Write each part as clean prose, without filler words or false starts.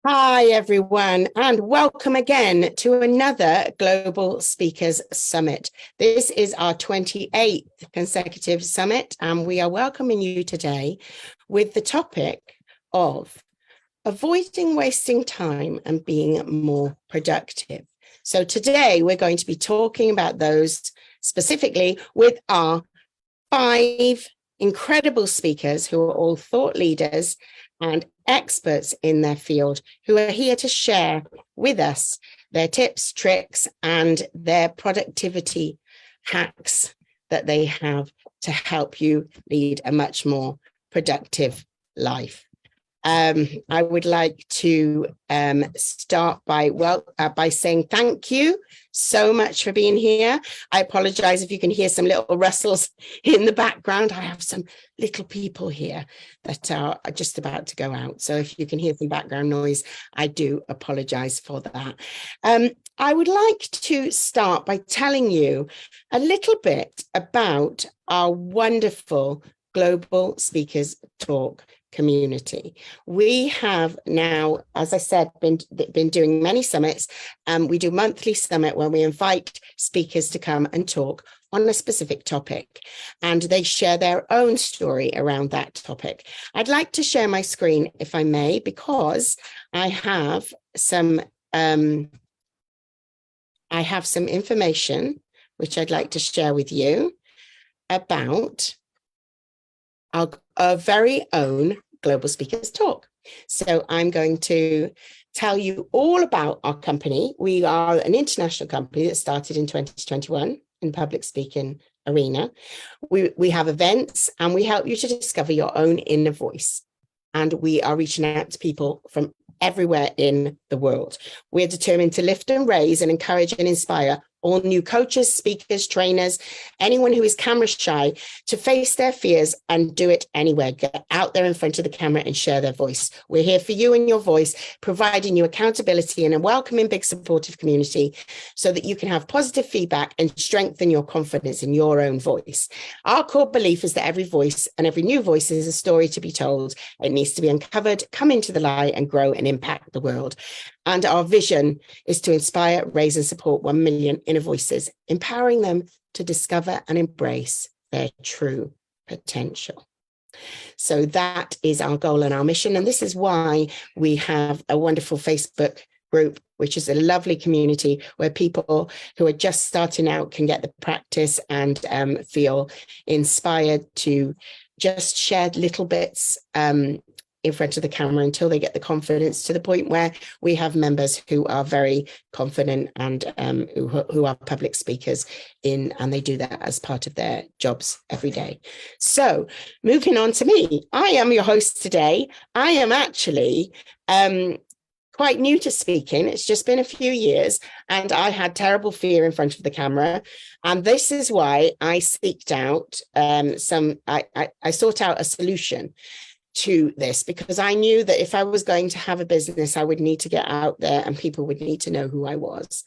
Hi, everyone, and welcome again to another Global Speakers Summit. This is our 28th consecutive summit, and we are welcoming you today with the topic of avoiding wasting time and being more productive. So today we're going to be talking about those specifically with our 5 incredible speakers who are all thought leaders and experts in their field who are here to share with us their tips, tricks, and their productivity hacks that they have to help you lead a much more productive life. I would like to start by saying thank you so much for being here. I apologize if you can hear some little rustles in the background. I have some little people here that are just about to go out. So if you can hear some background noise, I do apologize for that. I would like to start by telling you a little bit about our wonderful Global Speakers Talk community. We have now, as I said, been doing many summits. We do monthly summit where we invite speakers to come and talk on a specific topic, and they share their own story around that topic. I'd like to share my screen, if I may, because I have some information which I'd like to share with you about our very own Global Speakers Talk. So I'm going to tell you all about our company. We are an international company that started in 2021 in the public speaking arena. We have events and we help you to discover your own inner voice. And we are reaching out to people from everywhere in the world. We're determined to lift and raise and encourage and inspire all new coaches, speakers, trainers, anyone who is camera shy to face their fears and do it anywhere. Get out there in front of the camera and share their voice. We're here for you and your voice, providing you accountability and a welcoming, big, supportive community so that you can have positive feedback and strengthen your confidence in your own voice. Our core belief is that every voice and every new voice is a story to be told. It needs to be uncovered, come into the light, and grow and impact the world. And our vision is to inspire, raise, and support 1 million inner voices, empowering them to discover and embrace their true potential. So that is our goal and our mission. And this is why we have a wonderful Facebook group, which is a lovely community where people who are just starting out can get the practice and feel inspired to just share little bits in front of the camera until they get the confidence to the point where we have members who are very confident and who are public speakers and they do that as part of their jobs every day. So moving on to me, I am your host today. I am actually quite new to speaking. It's just been a few years and I had terrible fear in front of the camera. And this is why I seeked out I sought out a solution to this, because I knew that if I was going to have a business, I would need to get out there and people would need to know who I was.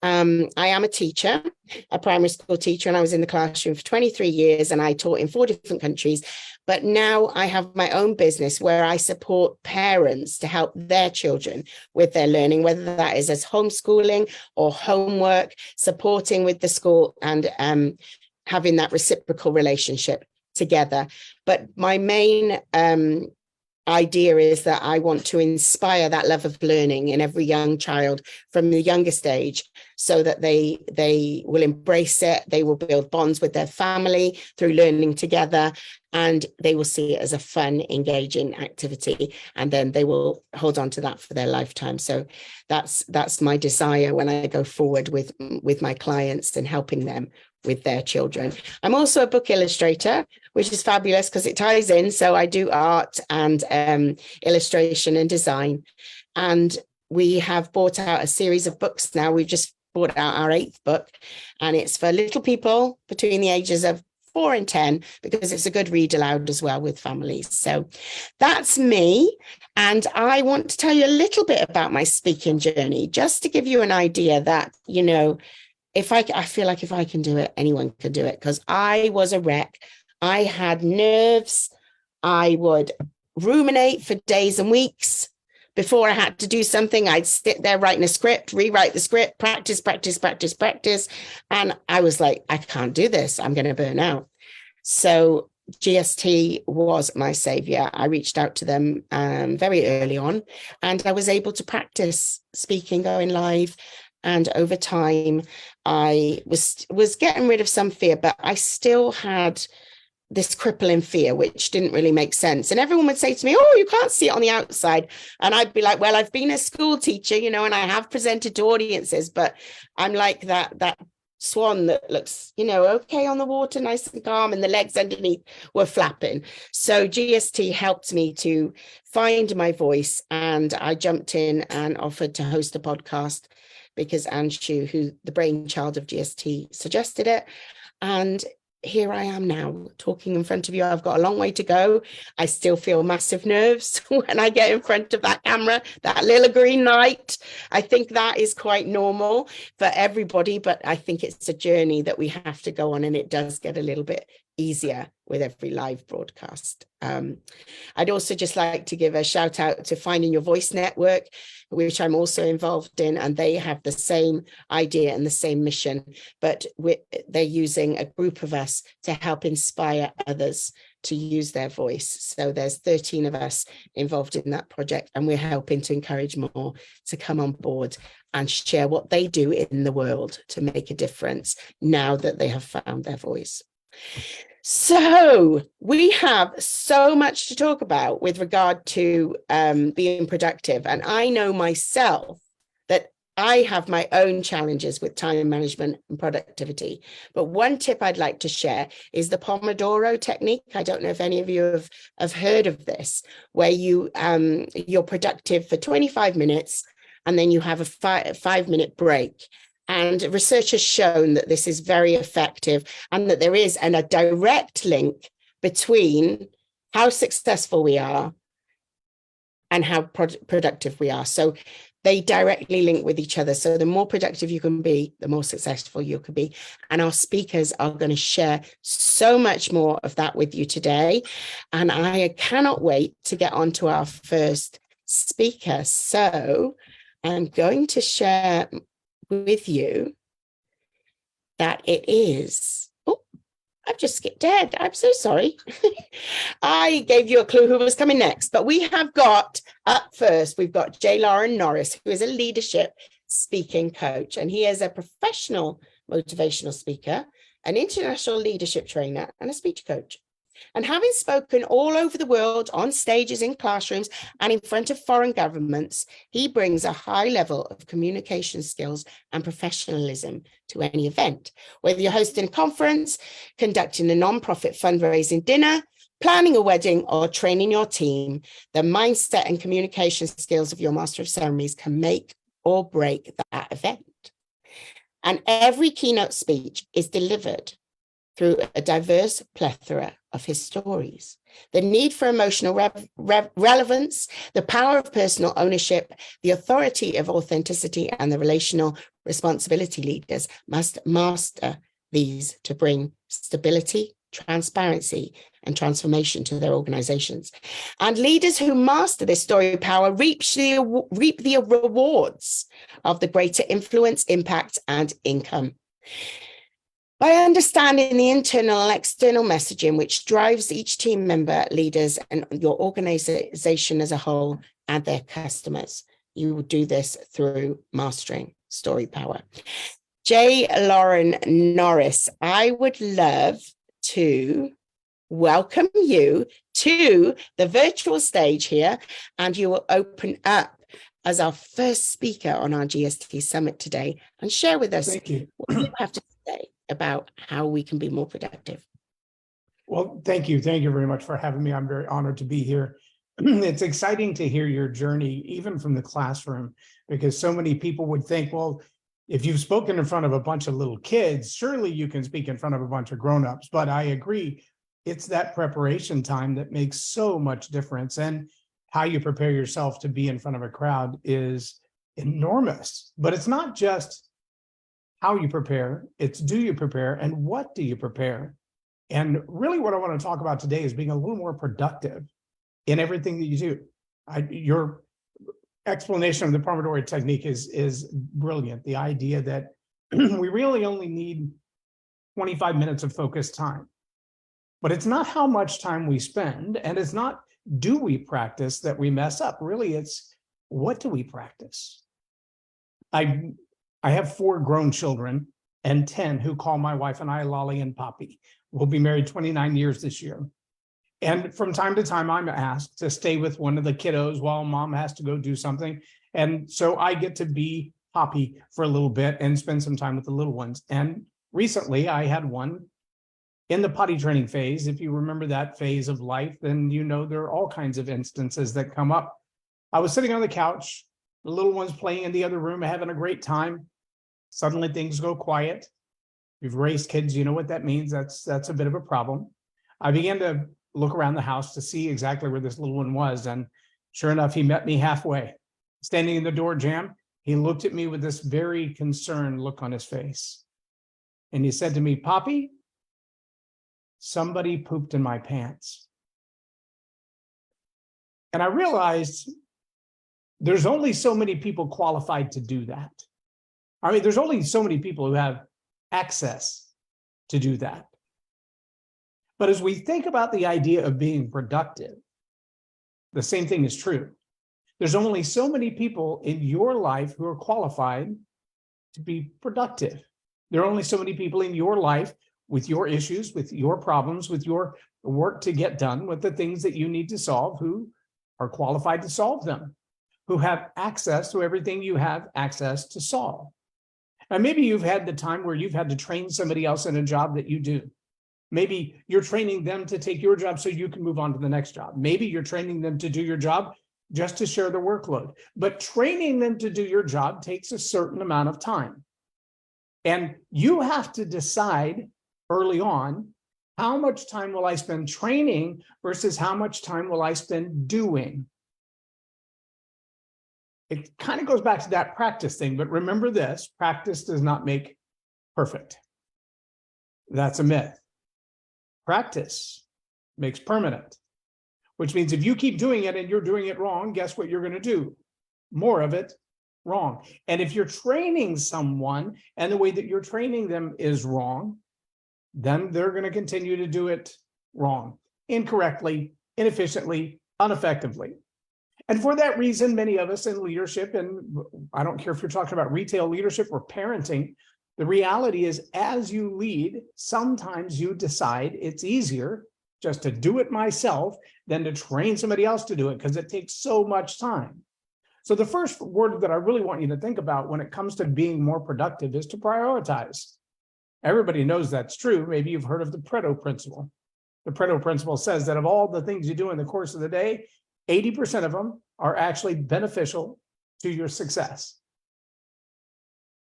I am a teacher, a primary school teacher, and I was in the classroom for 23 years and I taught in 4 different countries. But now I have my own business where I support parents to help their children with their learning, whether that is as homeschooling or homework, supporting with the school and having that reciprocal relationship together. But my main idea is that I want to inspire that love of learning in every young child from the youngest age so that they will embrace it. They will build bonds with their family through learning together, and they will see it as a fun, engaging activity, and then they will hold on to that for their lifetime. So that's my desire when I go forward with my clients and helping them with their children. I'm also a book illustrator, which is fabulous because it ties in. So I do art and illustration and design. And we have brought out a series of books now. We've just brought out our 8th book, and it's for little people between the ages of 4 and 10, because it's a good read aloud as well with families. So that's me. And I want to tell you a little bit about my speaking journey, just to give you an idea that, you know, I feel like if I can do it, anyone can do it, because I was a wreck. I had nerves. I would ruminate for days and weeks before I had to do something, I'd sit there writing a script, rewrite the script, practice, practice, practice, practice. And I was like, I can't do this. I'm going to burn out. So GST was my savior. I reached out to them very early on, and I was able to practice speaking, going live. And over time, I was getting rid of some fear, but I still had this crippling fear, which didn't really make sense. And everyone would say to me, oh, you can't see it on the outside. And I'd be like, well, I've been a school teacher, and I have presented to audiences, but I'm like that swan that looks, okay on the water, nice and calm, and the legs underneath were flapping. So GST helped me to find my voice, and I jumped in and offered to host a podcast because Anshu, who the brainchild of GST, suggested it. And here I am now talking in front of you. I've got a long way to go. I still feel massive nerves when I get in front of that camera, that little green light. I think that is quite normal for everybody, but I think it's a journey that we have to go on, and it does get a little bit easier with every live broadcast. I'd also just like to give a shout out to Finding Your Voice Network, which I'm also involved in, and they have the same idea and the same mission, but they're using a group of us to help inspire others to use their voice. So there's 13 of us involved in that project, and we're helping to encourage more to come on board and share what they do in the world to make a difference now that they have found their voice. So we have so much to talk about with regard to being productive. And I know myself that I have my own challenges with time management and productivity. But one tip I'd like to share is the Pomodoro technique. I don't know if any of you have heard of this, where you're productive for 25 minutes and then you have a 5-minute break. And research has shown that this is very effective, and that there is a direct link between how successful we are and how productive we are. So they directly link with each other. So the more productive you can be, the more successful you can be. And our speakers are going to share so much more of that with you today. And I cannot wait to get on to our first speaker. So I'm going to share with you that it is, I've just skipped ahead. I'm so sorry. I gave you a clue who was coming next, but we have got up first, we've got Loren Norris, who is a leadership speaking coach, and he is a professional motivational speaker, an international leadership trainer, and a speech coach. And having spoken all over the world on stages, in classrooms, and in front of foreign governments, he brings a high level of communication skills and professionalism to any event. Whether you're hosting a conference, conducting a non-profit fundraising dinner, planning a wedding, or training your team, the mindset and communication skills of your master of ceremonies can make or break that event. And every keynote speech is delivered through a diverse plethora of his stories. The need for emotional relevance, the power of personal ownership, the authority of authenticity, and the relational responsibility leaders must master these to bring stability, transparency, and transformation to their organizations. And leaders who master this story power reap the rewards of the greater influence, impact, and income. By understanding the internal and external messaging which drives each team member, leaders, and your organization as a whole and their customers, you will do this through mastering story power. Loren Norris, I would love to welcome you to the virtual stage here, and you will open up as our first speaker on our GST Summit today and share with us what you have to say about how we can be more productive. Well, thank you. Thank you very much for having me. I'm very honored to be here. It's exciting to hear your journey, even from the classroom, because so many people would think, well, if you've spoken in front of a bunch of little kids, surely you can speak in front of a bunch of grownups. But I agree, it's that preparation time that makes so much difference. And how you prepare yourself to be in front of a crowd is enormous. But it's not just how you prepare, it's do you prepare and what do you prepare? And really what I want to talk about today is being a little more productive in everything that you do. Your explanation of the Pomodoro technique is brilliant. The idea that we really only need 25 minutes of focused time. But it's not how much time we spend, and it's not do we practice that we mess up. Really, it's what do we practice? I have 4 grown children and 10 who call my wife and I Lolly and Poppy. We'll be married 29 years this year. And from time to time, I'm asked to stay with one of the kiddos while mom has to go do something. And so I get to be Poppy for a little bit and spend some time with the little ones. And recently I had one in the potty training phase. If you remember that phase of life, then you know there are all kinds of instances that come up. I was sitting on the couch, the little one's playing in the other room, having a great time. Suddenly things go quiet. If you've raised kids, you know what that means. That's a bit of a problem. I began to look around the house to see exactly where this little one was. And sure enough, he met me halfway. Standing in the door jamb, he looked at me with this very concerned look on his face. And he said to me, "Poppy, somebody pooped in my pants." And I realized there's only so many people qualified to do that. I mean, there's only so many people who have access to do that. But as we think about the idea of being productive, the same thing is true. There's only so many people in your life who are qualified to be productive. There are only so many people in your life with your issues, with your problems, with your work to get done, with the things that you need to solve, who are qualified to solve them, who have access to everything you have access to solve. And maybe you've had the time where you've had to train somebody else in a job that you do. Maybe you're training them to take your job so you can move on to the next job. Maybe you're training them to do your job just to share the workload. But training them to do your job takes a certain amount of time. And you have to decide early on, how much time will I spend training versus how much time will I spend doing? It kind of goes back to that practice thing, but remember this, practice does not make perfect. That's a myth. Practice makes permanent, which means if you keep doing it and you're doing it wrong, guess what you're going to do? More of it wrong. And if you're training someone and the way that you're training them is wrong, then they're going to continue to do it wrong, incorrectly, inefficiently, ineffectively. And for that reason, many of us in leadership, and I don't care if you're talking about retail leadership or parenting, the reality is as you lead, sometimes you decide it's easier just to do it myself than to train somebody else to do it because it takes so much time. So the first word that I really want you to think about when it comes to being more productive is to prioritize. Everybody knows that's true. Maybe you've heard of the Pareto principle. The Pareto principle says that of all the things you do in the course of the day, 80% of them are actually beneficial to your success.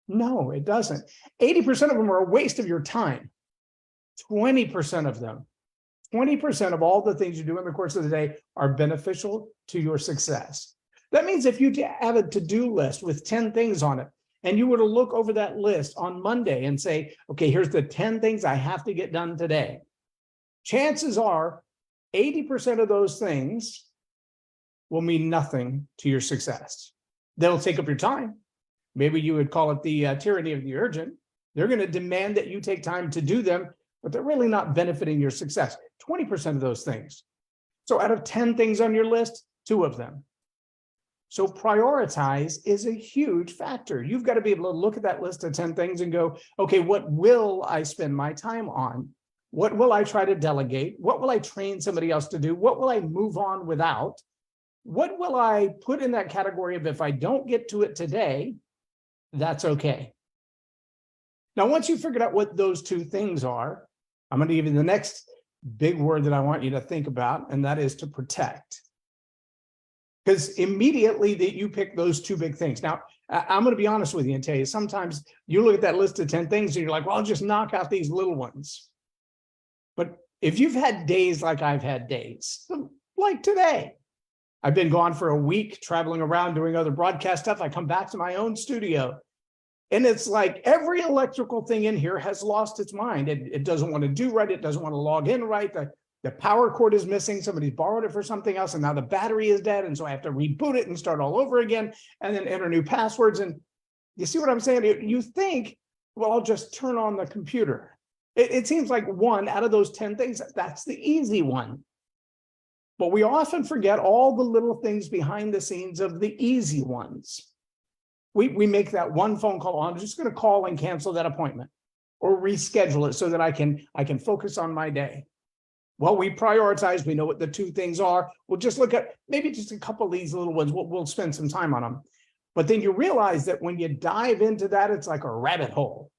No, it doesn't. 80% of them are a waste of your time. 20% of them, 20% of all the things you do in the course of the day are beneficial to your success. That means if you have a to-do list with 10 things on it, and you were to look over that list on Monday and say, okay, here's the 10 things I have to get done today. Chances are 80% of those things will mean nothing to your success. They'll take up your time. Maybe you would call it the tyranny of the urgent. They're going to demand that you take time to do them, but they're really not benefiting your success. 20% of those things. So out of 10 things on your list, 2 of them. So prioritize is a huge factor. You've got to be able to look at that list of 10 things and go, okay, what will I spend my time on? What will I try to delegate? What will I train somebody else to do? What will I move on without? What will I put in that category of if I don't get to it today, that's okay. Now, once you've figured out what those 2 things are, I'm going to give you the next big word that I want you to think about, and that is to protect. Because immediately that you pick those 2 big things. Now, I'm going to be honest with you and tell you, sometimes you look at that list of 10 things and you're like, well, I'll just knock out these little ones. But if you've had days like I've had days, like today, I've been gone for a week, traveling around, doing other broadcast stuff. I come back to my own studio, and it's like every electrical thing in here has lost its mind. It doesn't want to do right. It doesn't want to log in right. The The power cord is missing. Somebody's borrowed it for something else, and now the battery is dead. And so I have to reboot it and start all over again and then enter new passwords. And you see what I'm saying? You think, well, I'll just turn on the computer. It seems like one out of those 10 things, that's the easy one. But we often forget all the little things behind the scenes of the easy ones. We make that one phone call. I'm just going to call and cancel that appointment or reschedule it so that I can focus on my day. Well, we prioritize. We know what the two things are. We'll just look at maybe just a couple of these little ones. We'll spend some time on them. But then you realize that when you dive into that, it's like a rabbit hole.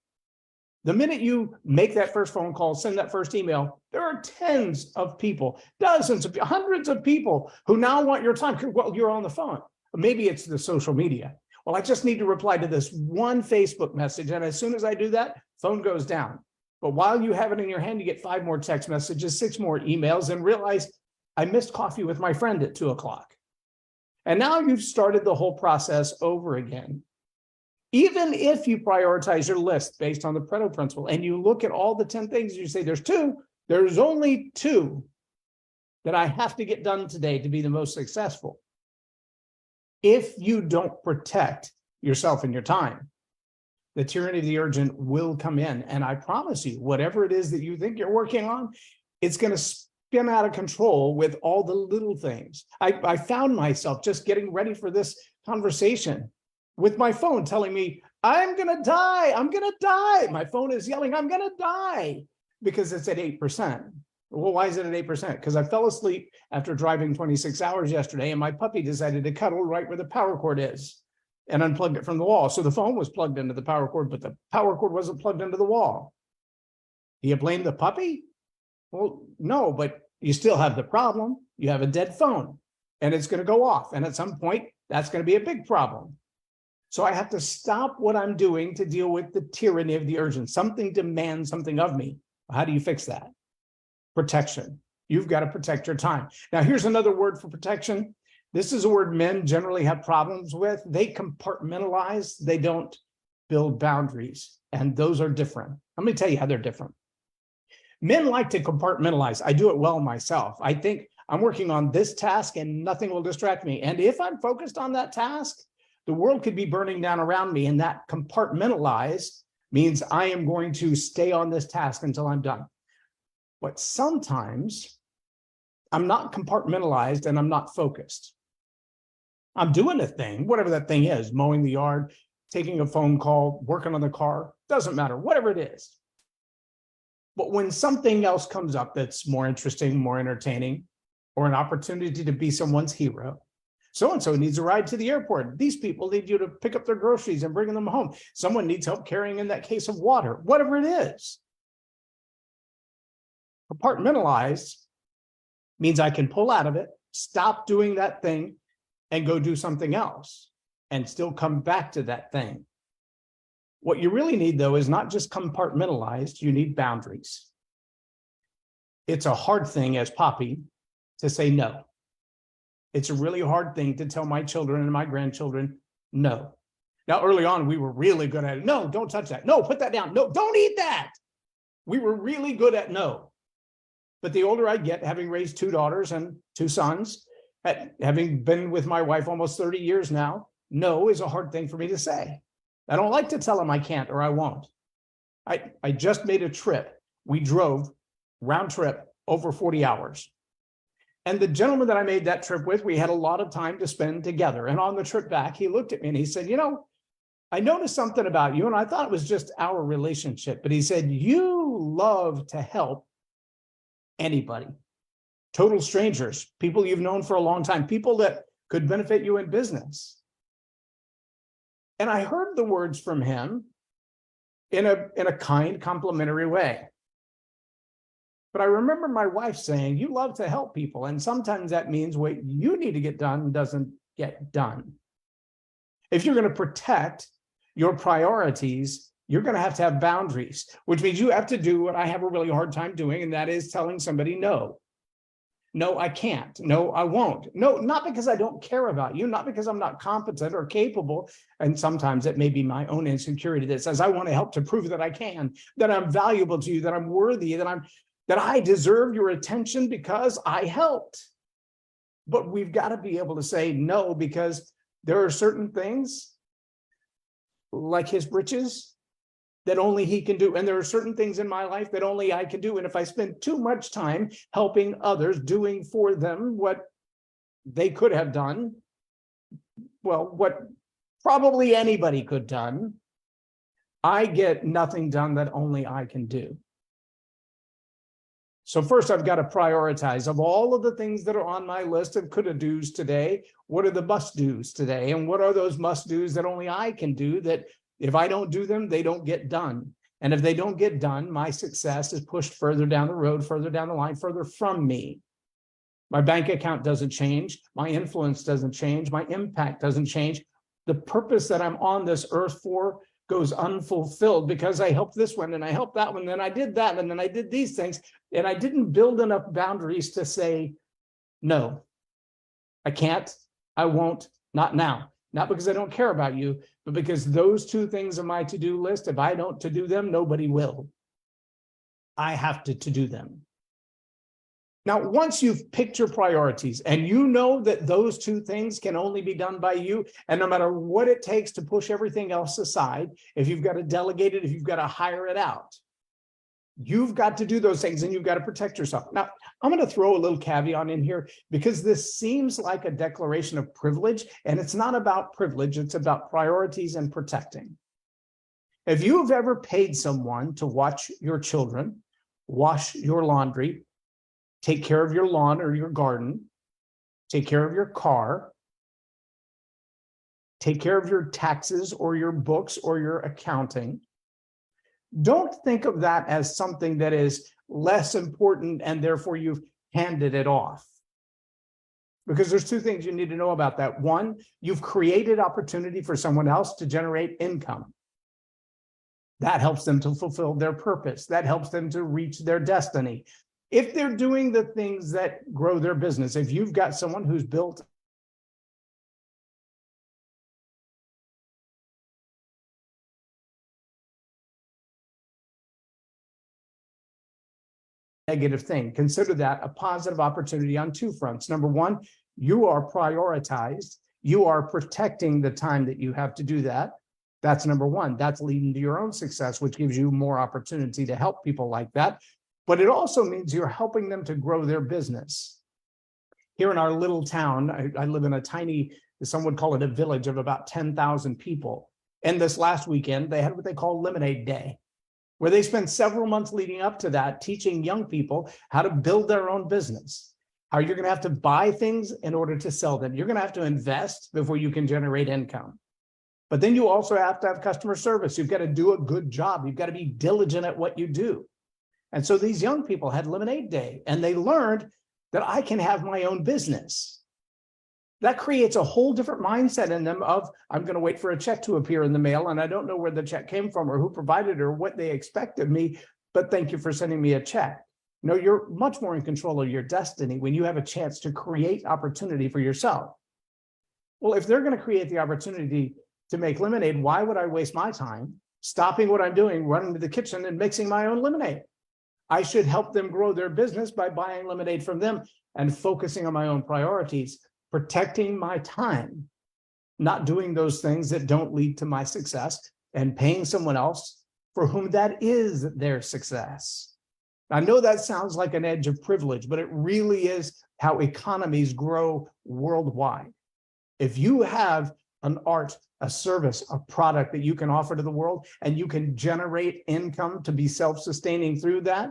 The minute you make that first phone call, send that first email, there are tens of people, dozens of hundreds of people who now want your time. Well, you're on the phone. Maybe it's the social media. Well, I just need to reply to this one Facebook message. And as soon as I do that, phone goes down. But while you have it in your hand, you get 5 more text messages, 6 more emails, and realize I missed coffee with my friend at 2 o'clock. And now you've started the whole process over again. Even if you prioritize your list based on the Pareto principle and you look at all the 10 things, you say there's only 2 that I have to get done today to be the most successful. If you don't protect yourself and your time, the tyranny of the urgent will come in. And I promise you, whatever it is that you think you're working on, it's going to spin out of control with all the little things. I found myself just getting ready for this conversation with my phone telling me, I'm going to die. I'm going to die. My phone is yelling, I'm going to die because it's at 8%. Well, why is it at 8%? Because I fell asleep after driving 26 hours yesterday, and my puppy decided to cuddle right where the power cord is and unplugged it from the wall. So the phone was plugged into the power cord, but the power cord wasn't plugged into the wall. Do you blame the puppy? Well, no, but you still have the problem. You have a dead phone and it's going to go off. And at some point, that's going to be a big problem. So I have to stop what I'm doing to deal with the tyranny of the urgent. Something demands something of me. How do you fix that? Protection. You've got to protect your time. Now, here's another word for protection. This is a word men generally have problems with. They compartmentalize. They don't build boundaries. And those are different. Let me tell you how they're different. Men like to compartmentalize. I do it well myself. I think I'm working on this task and nothing will distract me. And if I'm focused on that task, the world could be burning down around me. And that compartmentalize means I am going to stay on this task until I'm done. But sometimes I'm not compartmentalized and I'm not focused. I'm doing a thing, whatever that thing is, mowing the yard, taking a phone call, working on the car, doesn't matter, whatever it is. But when something else comes up that's more interesting, more entertaining, or an opportunity to be someone's hero, so-and-so needs a ride to the airport. These people need you to pick up their groceries and bring them home. Someone needs help carrying in that case of water, whatever it is. Compartmentalized means I can pull out of it, stop doing that thing, and go do something else, and still come back to that thing. What you really need, though, is not just compartmentalized, you need boundaries. It's a hard thing as Poppy to say no. It's a really hard thing to tell my children and my grandchildren no. Now, early on, we were really good at it. No, don't touch that. No, put that down. No, don't eat that. We were really good at no. But the older I get, having raised 2 daughters and 2 sons, having been with my wife almost 30 years now, no is a hard thing for me to say. I don't like to tell them I can't or I won't. I just made a trip. We drove round trip over 40 hours. And the gentleman that I made that trip with, we had a lot of time to spend together. And on the trip back, he looked at me and he said, you know, I noticed something about you, and I thought it was just our relationship. But he said, you love to help anybody, total strangers, people you've known for a long time, people that could benefit you in business. And I heard the words from him in a kind, complimentary way. But I remember my wife saying, you love to help people. And sometimes that means what you need to get done doesn't get done. If you're going to protect your priorities, you're going to have boundaries, which means you have to do what I have a really hard time doing, and that is telling somebody no. No, I can't. No, I won't. No, not because I don't care about you, not because I'm not competent or capable. And sometimes it may be my own insecurity that says, I want to help to prove that I can, that I'm valuable to you, that I'm worthy, that I'm that I deserve your attention because I helped. But we've got to be able to say no, because there are certain things like his britches that only he can do. And there are certain things in my life that only I can do. And if I spend too much time helping others, doing for them what they could have done, well, what probably anybody could have done, I get nothing done that only I can do. So first, I've got to prioritize of all of the things that are on my list of coulda do's today, what are the must do's today? And what are those must do's that only I can do that if I don't do them, they don't get done. And if they don't get done, my success is pushed further down the road, further down the line, further from me. My bank account doesn't change. My influence doesn't change. My impact doesn't change. The purpose that I'm on this earth for goes unfulfilled because I helped this one and I helped that one, then I did that, and then I did these things, and I didn't build enough boundaries to say, no, I can't, I won't, not now. Not because I don't care about you, but because those two things on my to-do list, if I don't to-do them, nobody will. I have to do them. Now, once you've picked your priorities and you know that those two things can only be done by you, and no matter what it takes to push everything else aside, if you've got to delegate it, if you've got to hire it out, you've got to do those things and you've got to protect yourself. Now, I'm going to throw a little caveat in here because this seems like a declaration of privilege, and it's not about privilege, it's about priorities and protecting. If you've ever paid someone to watch your children, wash your laundry, take care of your lawn or your garden, take care of your car, take care of your taxes or your books or your accounting, don't think of that as something that is less important and therefore you've handed it off. Because there's two things you need to know about that. One, you've created opportunity for someone else to generate income. That helps them to fulfill their purpose. That helps them to reach their destiny. If they're doing the things that grow their business, if you've got someone who's built negative thing, consider that a positive opportunity on two fronts. Number one, you are prioritized. You are protecting the time that you have to do that. That's number one. That's leading to your own success, which gives you more opportunity to help people like that. But it also means you're helping them to grow their business. Here in our little town, I live in a tiny, some would call it a village of about 10,000 people. And this last weekend, they had what they call Lemonade Day, where they spent several months leading up to that, teaching young people how to build their own business, how you're going to have to buy things in order to sell them. You're going to have to invest before you can generate income. But then you also have to have customer service. You've got to do a good job. You've got to be diligent at what you do. And so these young people had Lemonade Day, and they learned that I can have my own business. That creates a whole different mindset in them of, I'm going to wait for a check to appear in the mail, and I don't know where the check came from or who provided it or what they expect of me, but thank you for sending me a check. No, you're much more in control of your destiny when you have a chance to create opportunity for yourself. Well, if they're going to create the opportunity to make lemonade, why would I waste my time stopping what I'm doing, running to the kitchen and mixing my own lemonade? I should help them grow their business by buying lemonade from them and focusing on my own priorities, protecting my time, not doing those things that don't lead to my success, and paying someone else for whom that is their success. I know that sounds like an edge of privilege, but it really is how economies grow worldwide. If you have an art, a service, a product that you can offer to the world, and you can generate income to be self-sustaining through that,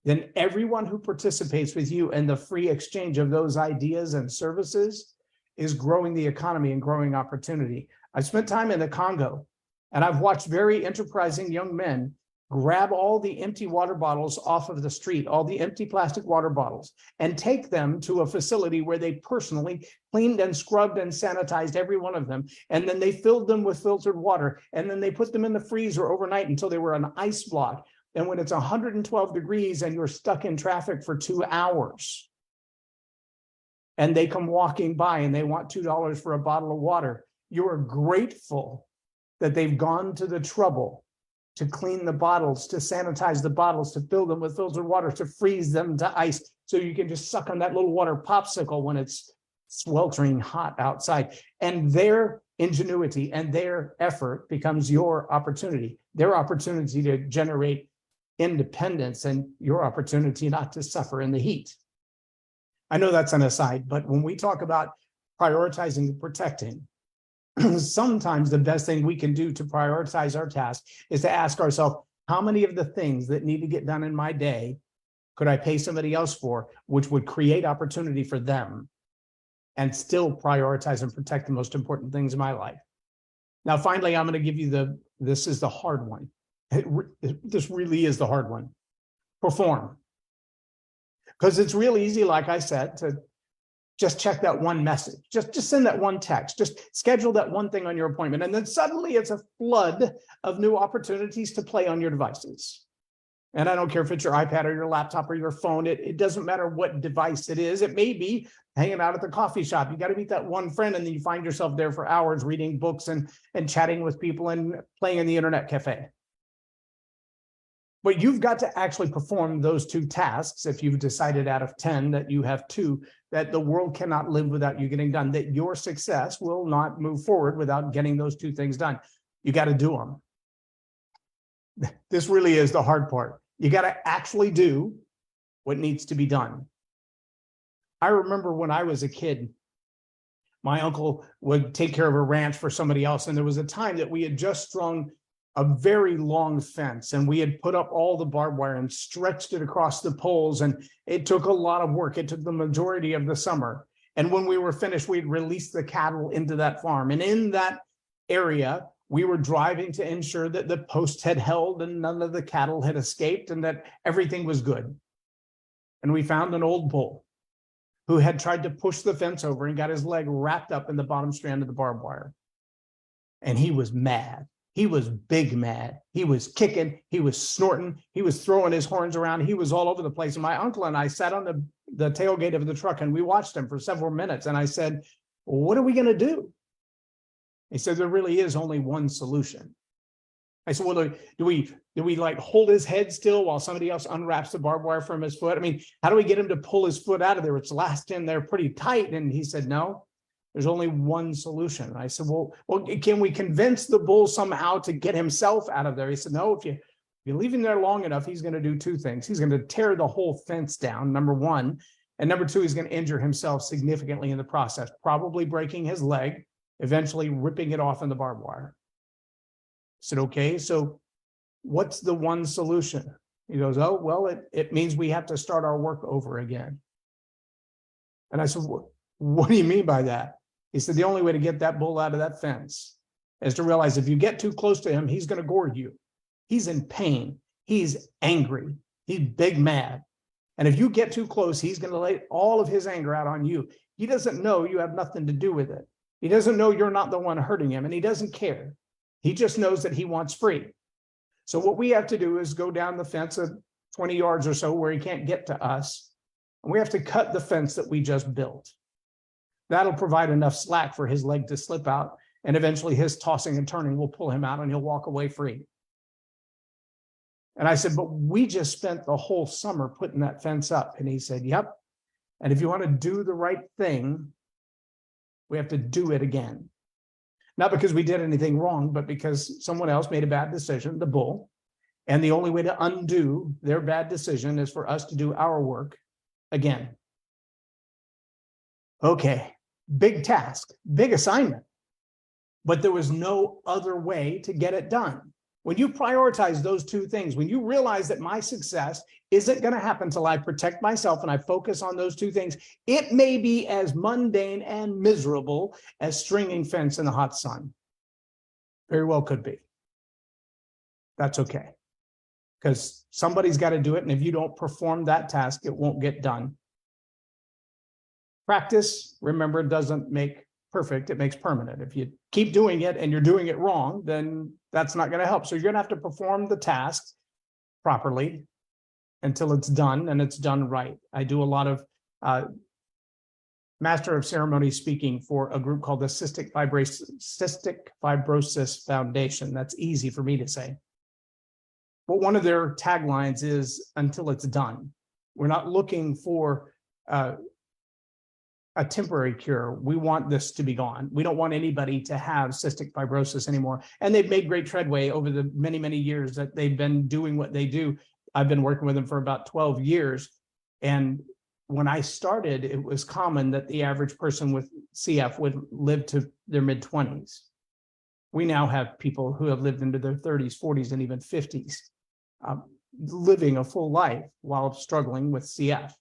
then everyone who participates with you in the free exchange of those ideas and services is growing the economy and growing opportunity. I spent time in the Congo, and I've watched very enterprising young men grab all the empty water bottles off of the street, all the empty plastic water bottles, and take them to a facility where they personally cleaned and scrubbed and sanitized every one of them. And then they filled them with filtered water. And then they put them in the freezer overnight until they were an ice block. And when it's 112 degrees and you're stuck in traffic for 2 hours, and they come walking by and they want $2 for a bottle of water, you are grateful that they've gone to the trouble to clean the bottles, to sanitize the bottles, to fill them with filtered water, to freeze them to ice, so you can just suck on that little water popsicle when it's sweltering hot outside. And their ingenuity and their effort becomes your opportunity, their opportunity to generate independence and your opportunity not to suffer in the heat. I know that's an aside, but when we talk about prioritizing and protecting, sometimes the best thing we can do to prioritize our task is to ask ourselves, how many of the things that need to get done in my day could I pay somebody else for, which would create opportunity for them and still prioritize and protect the most important things in my life? Now, finally, I'm going to give you this is the hard one. This really is the hard one. Perform. Because it's real easy, like I said, to just check that one message, just send that one text, just schedule that one thing on your appointment. And then suddenly it's a flood of new opportunities to play on your devices. And I don't care if it's your iPad or your laptop or your phone, it doesn't matter what device it is. It may be hanging out at the coffee shop. You got to meet that one friend, and then you find yourself there for hours reading books and chatting with people and playing in the internet cafe. But you've got to actually perform those two tasks. If you've decided out of 10 that you have two, that the world cannot live without you getting done, that your success will not move forward without getting those two things done. You got to do them. This really is the hard part. You got to actually do what needs to be done. I remember when I was a kid, my uncle would take care of a ranch for somebody else. And there was a time that we had just strung a very long fence, and we had put up all the barbed wire and stretched it across the poles. And it took a lot of work. It took the majority of the summer. And when we were finished, we'd released the cattle into that farm. And in that area, we were driving to ensure that the posts had held and none of the cattle had escaped and that everything was good. And we found an old bull who had tried to push the fence over and got his leg wrapped up in the bottom strand of the barbed wire. And he was mad. He was big mad. He was kicking, he was snorting, he was throwing his horns around, he was all over the place. And my uncle and I sat on the tailgate of the truck and we watched him for several minutes. And I said, well, what are we going to do? He said, there really is only one solution. I said, well, do we like hold his head still while somebody else unwraps the barbed wire from his foot? I mean, how do we get him to pull his foot out of there? It's lashed in there pretty tight. And he said, no. There's only one solution. I said, well, can we convince the bull somehow to get himself out of there? He said, no, if you leave him there long enough, he's going to do two things. He's going to tear the whole fence down, number one. And number two, he's going to injure himself significantly in the process, probably breaking his leg, eventually ripping it off in the barbed wire. I said, okay, so what's the one solution? He goes, oh, well, it means we have to start our work over again. And I said, what do you mean by that? He said, the only way to get that bull out of that fence is to realize if you get too close to him, he's going to gore you. He's in pain. He's angry. He's big mad. And if you get too close, he's going to lay all of his anger out on you. He doesn't know you have nothing to do with it. He doesn't know you're not the one hurting him, and he doesn't care. He just knows that he wants free. So what we have to do is go down the fence of 20 yards or so where he can't get to us. And we have to cut the fence that we just built. That'll provide enough slack for his leg to slip out, and eventually his tossing and turning will pull him out and he'll walk away free. And I said, but we just spent the whole summer putting that fence up. And he said, yep. And if you want to do the right thing, we have to do it again. Not because we did anything wrong, but because someone else made a bad decision, the bull. And the only way to undo their bad decision is for us to do our work again. Okay. Big task, big assignment, but there was no other way to get it done. When you prioritize those two things, when you realize that my success isn't going to happen until I protect myself and I focus on those two things, it may be as mundane and miserable as stringing fence in the hot sun. Very well could be. That's okay, because somebody's got to do it. And if you don't perform that task, it won't get done. Practice, remember, doesn't make perfect, it makes permanent. If you keep doing it and you're doing it wrong, then that's not going to help. So you're going to have to perform the task properly until it's done, and it's done right. I do a lot of master of ceremony speaking for a group called the Cystic Fibrosis Foundation. That's easy for me to say. but one of their taglines is until it's done. We're not looking for a temporary cure. We want this to be gone. We don't want anybody to have cystic fibrosis anymore. And they've made great treadway over the many, many years that they've been doing what they do. I've been working with them for about 12 years. And when I started, it was common that the average person with CF would live to their mid-20s. We now have people who have lived into their 30s, 40s, and even 50s, living a full life while struggling with CF.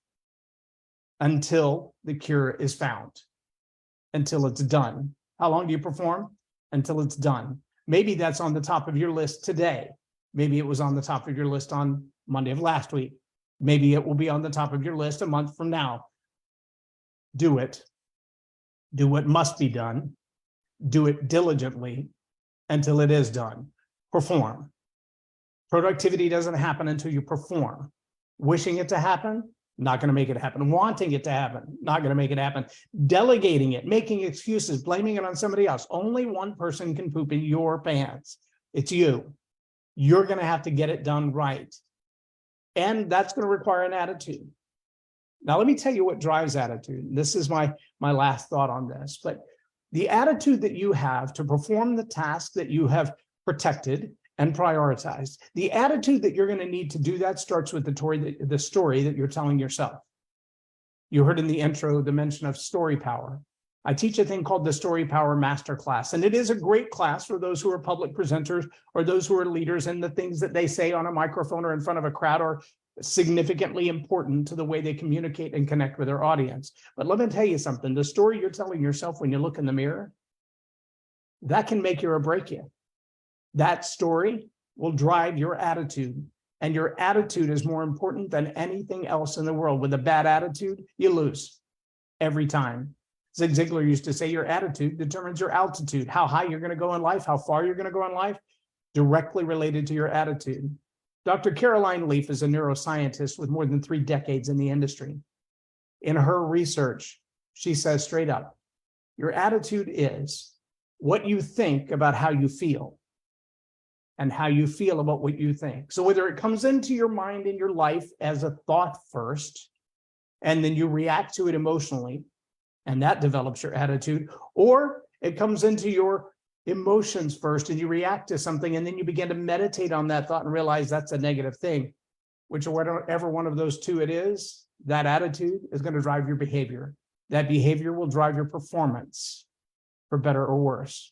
Until the cure is found, until it's done. How long do you perform? Until it's done. Maybe that's on the top of your list today. Maybe it was on the top of your list on Monday of last week. Maybe it will be on the top of your list a month from now. Do it. Do what must be done. Do it diligently until it is done. Perform. Productivity doesn't happen until you perform. Wishing it to happen, not going to make it happen. Wanting it to happen, not going to make it happen. Delegating it, making excuses, blaming it on somebody else. Only one person can poop in your pants. It's you. You're going to have to get it done right. And that's going to require an attitude. Now, let me tell you what drives attitude. This is my last thought on this. But the attitude that you have to perform the task that you have protected and prioritized. The attitude that you're going to need to do that starts with the story that you're telling yourself. You heard in the intro the mention of story power. I teach a thing called the Story Power Masterclass, and it is a great class for those who are public presenters or those who are leaders, and the things that they say on a microphone or in front of a crowd are significantly important to the way they communicate and connect with their audience. But let me tell you something, the story you're telling yourself when you look in the mirror, that can make you or break you. That story will drive your attitude, and your attitude is more important than anything else in the world. With a bad attitude, you lose every time. Zig Ziglar used to say your attitude determines your altitude. How high you're going to go in life, how far you're going to go in life, directly related to your attitude. Dr. Caroline Leaf is a neuroscientist with more than 3 decades in the industry. In her research, she says straight up, your attitude is what you think about how you feel, and how you feel about what you think. So whether it comes into your mind in your life as a thought first, and then you react to it emotionally, and that develops your attitude, or it comes into your emotions first and you react to something, and then you begin to meditate on that thought and realize that's a negative thing, whichever one of those two it is, that attitude is going to drive your behavior. That behavior will drive your performance, for better or worse.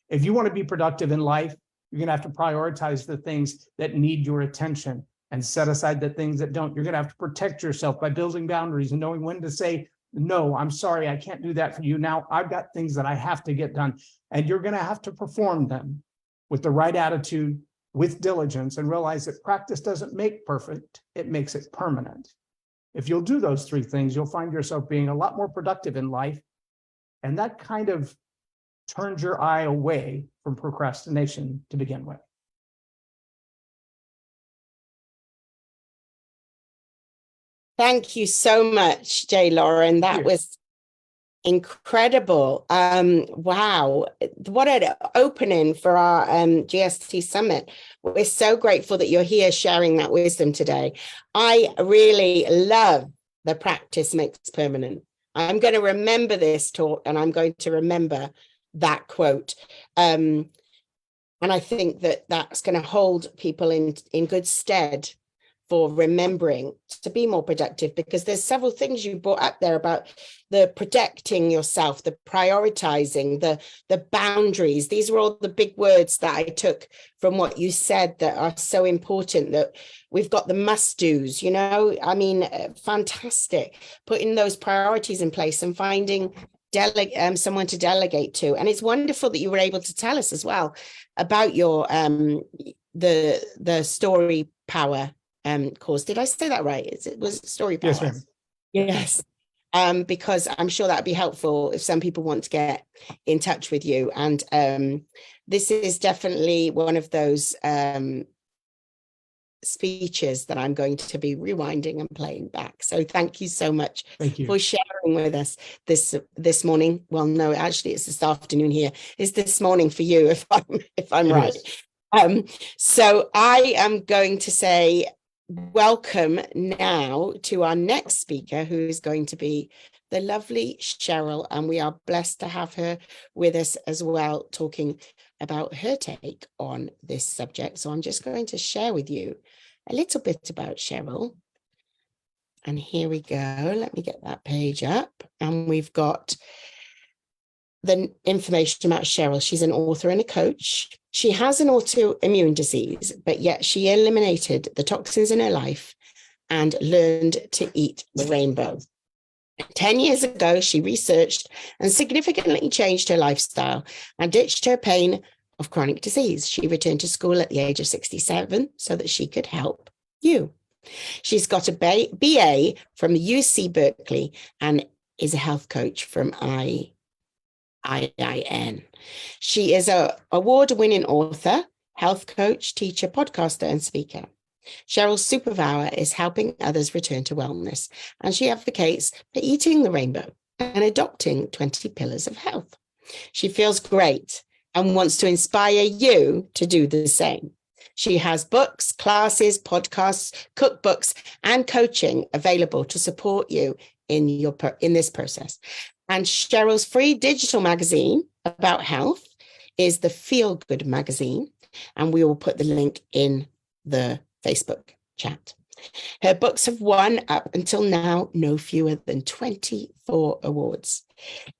If you want to be productive in life, you're going to have to prioritize the things that need your attention and set aside the things that don't. You're going to have to protect yourself by building boundaries and knowing when to say, no, I'm sorry, I can't do that for you. Now I've got things that I have to get done. And you're going to have to perform them with the right attitude, with diligence, and realize that practice doesn't make perfect, it makes it permanent. If you'll do those 3 things, you'll find yourself being a lot more productive in life. And that kind of turns your eye away from procrastination to begin with. Thank you so much, J. Loren. That was incredible. Wow, what an opening for our GST Summit. We're so grateful that you're here sharing that wisdom today. I really love the practice makes permanent. I'm going to remember this talk, and I'm going to remember that quote. And I think that that's going to hold people in good stead for remembering to be more productive, because there's several things you brought up there about the protecting yourself, the prioritizing, the boundaries. These were all the big words that I took from what you said that are so important, that we've got the must-dos, you know, I mean, fantastic. Putting those priorities in place and finding someone to delegate to. And it's wonderful that you were able to tell us as well about your the story power course. Did I say that right? Was it story power? Yes, ma'am. Yes. Because I'm sure that'd be helpful if some people want to get in touch with you. And this is definitely one of those speeches that I'm going to be rewinding and playing back. So thank you so much for sharing with us this morning. Well, no, actually it's this afternoon here. It's this morning for you, if I'm right. So I am going to say welcome now to our next speaker, who is going to be the lovely Cheryl, and we are blessed to have her with us as well, talking about her take on this subject. So I'm just going to share with you a little bit about Cheryl. And here we go. Let me get that page up. And we've got the information about Cheryl. She's an author and a coach. She has an autoimmune disease, but yet she eliminated the toxins in her life and learned to eat the rainbow. 10 years ago, she researched and significantly changed her lifestyle and ditched her pain of chronic disease. She returned to school at the age of 67 so that she could help you. She's got a BA from UC Berkeley and is a health coach from IIN. She is an award-winning author, health coach, teacher, podcaster, and speaker. Cheryl's superpower is helping others return to wellness, and she advocates for eating the rainbow and adopting 20 pillars of health. She feels great and wants to inspire you to do the same. She has books, classes, podcasts, cookbooks, and coaching available to support you in this process. And Cheryl's free digital magazine about health is the Feel Good magazine, and we will put the link in the Facebook chat. Her books have won up until now no fewer than 24 awards.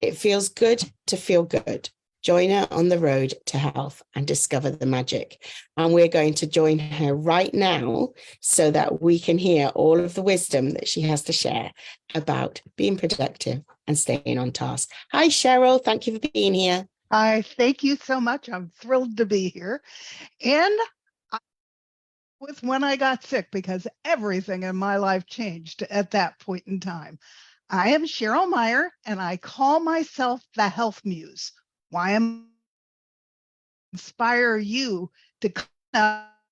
It feels good to feel good. Join her on the road to health and discover the magic. And we're going to join her right now so that we can hear all of the wisdom that she has to share about being productive and staying on task. Hi, Cheryl. Thank you for being here. Hi, thank you so much. I'm thrilled to be here. And with when I got sick, because everything in my life changed at that point in time. I am Cheryl Meyer, and I call myself the Health Muse. Why am I inspire you to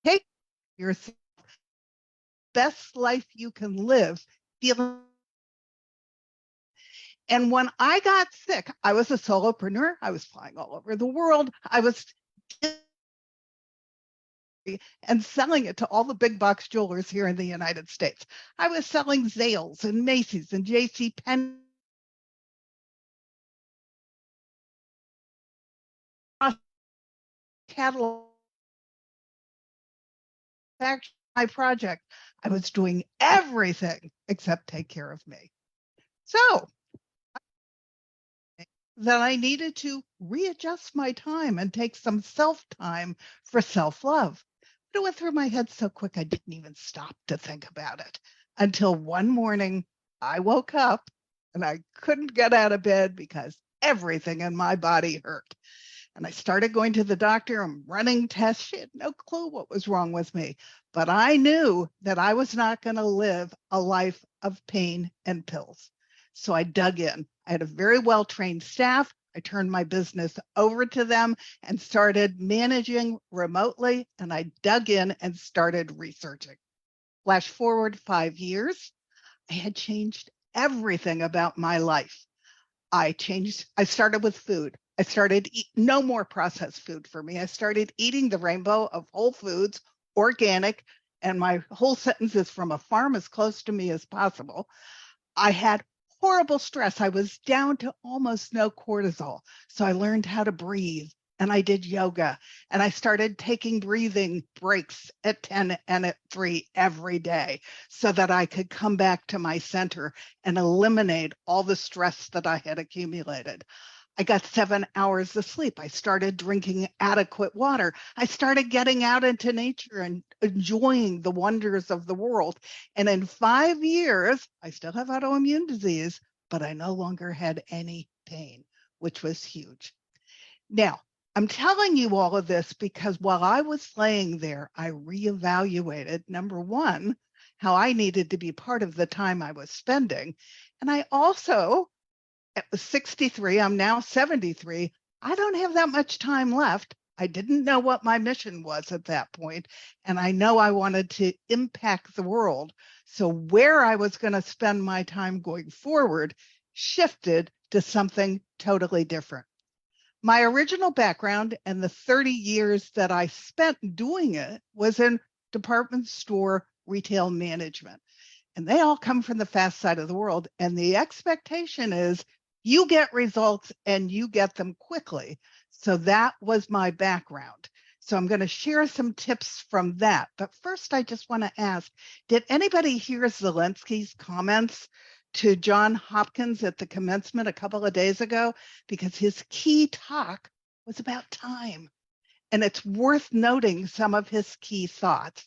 take your best life you can live, feeling. And when I got sick, I was a solopreneur. I was flying all over the world. I was and selling it to all the big box jewelers here in the United States. I was selling Zales and Macy's and J.C. Penney. Catalog. My project. I was doing everything except take care of me. So that I needed to readjust my time and take some self-time for self-love. But it went through my head so quick I didn't even stop to think about it until one morning I woke up and I couldn't get out of bed because everything in my body hurt. And I started going to the doctor and running tests. She had no clue what was wrong with me, but I knew that I was not going to live a life of pain and pills. So I dug in. I had a very well-trained staff. I turned my business over to them and started managing remotely, and I dug in and started researching. Flash forward 5 years, I had changed everything about my life. I started with food. I started no more processed food for me. I started eating the rainbow of whole foods, organic, and my whole sentence is from a farm as close to me as possible. I had horrible stress. I was down to almost no cortisol. So I learned how to breathe and I did yoga and I started taking breathing breaks at 10 and at 3 every day so that I could come back to my center and eliminate all the stress that I had accumulated. I got 7 hours of sleep. I started drinking adequate water. I started getting out into nature and enjoying the wonders of the world. And in 5 years, I still have autoimmune disease, but I no longer had any pain, which was huge. Now, I'm telling you all of this because while I was laying there, I reevaluated, number one, how I needed to be part of the time I was spending. And I also, at 63, I'm now 73. I don't have that much time left. I didn't know what my mission was at that point, and I know I wanted to impact the world. So where I was going to spend my time going forward shifted to something totally different. My original background and the 30 years that I spent doing it was in department store retail management. And they all come from the fast side of the world. And the expectation is you get results and you get them quickly. So that was my background. So I'm going to share some tips from that. But first, I just want to ask, did anybody hear Zelensky's comments to John Hopkins at the commencement a couple of days ago? Because his key talk was about time. And it's worth noting some of his key thoughts.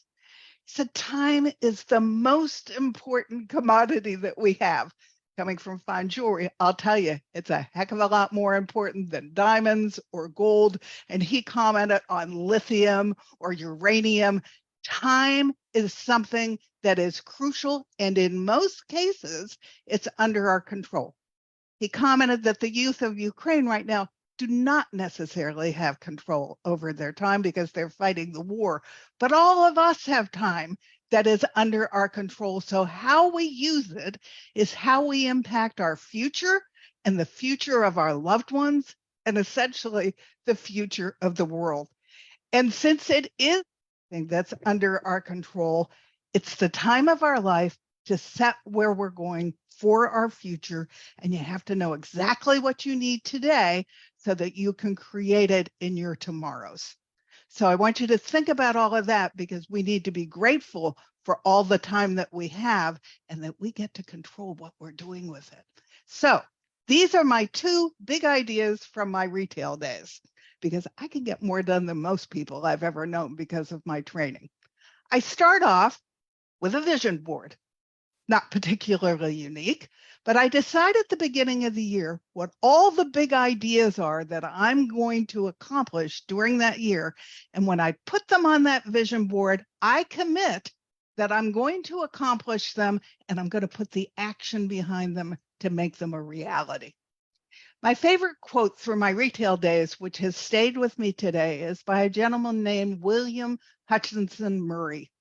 He said, time is the most important commodity that we have. Coming from fine jewelry, I'll tell you, it's a heck of a lot more important than diamonds or gold. And he commented on lithium or uranium. Time is something that is crucial, and in most cases, it's under our control. He commented that the youth of Ukraine right now do not necessarily have control over their time because they're fighting the war, but all of us have time that is under our control. So how we use it is how we impact our future and the future of our loved ones, and essentially the future of the world. And since it is something that's under our control, it's the time of our life to set where we're going for our future. And you have to know exactly what you need today so that you can create it in your tomorrows. So I want you to think about all of that, because we need to be grateful for all the time that we have and that we get to control what we're doing with it. So these are my two big ideas from my retail days, because I can get more done than most people I've ever known because of my training. I start off with a vision board. Not particularly unique, but I decide at the beginning of the year what all the big ideas are that I'm going to accomplish during that year. And when I put them on that vision board, I commit that I'm going to accomplish them, and I'm going to put the action behind them to make them a reality. My favorite quote through my retail days, which has stayed with me today, is by a gentleman named William Hutchinson Murray.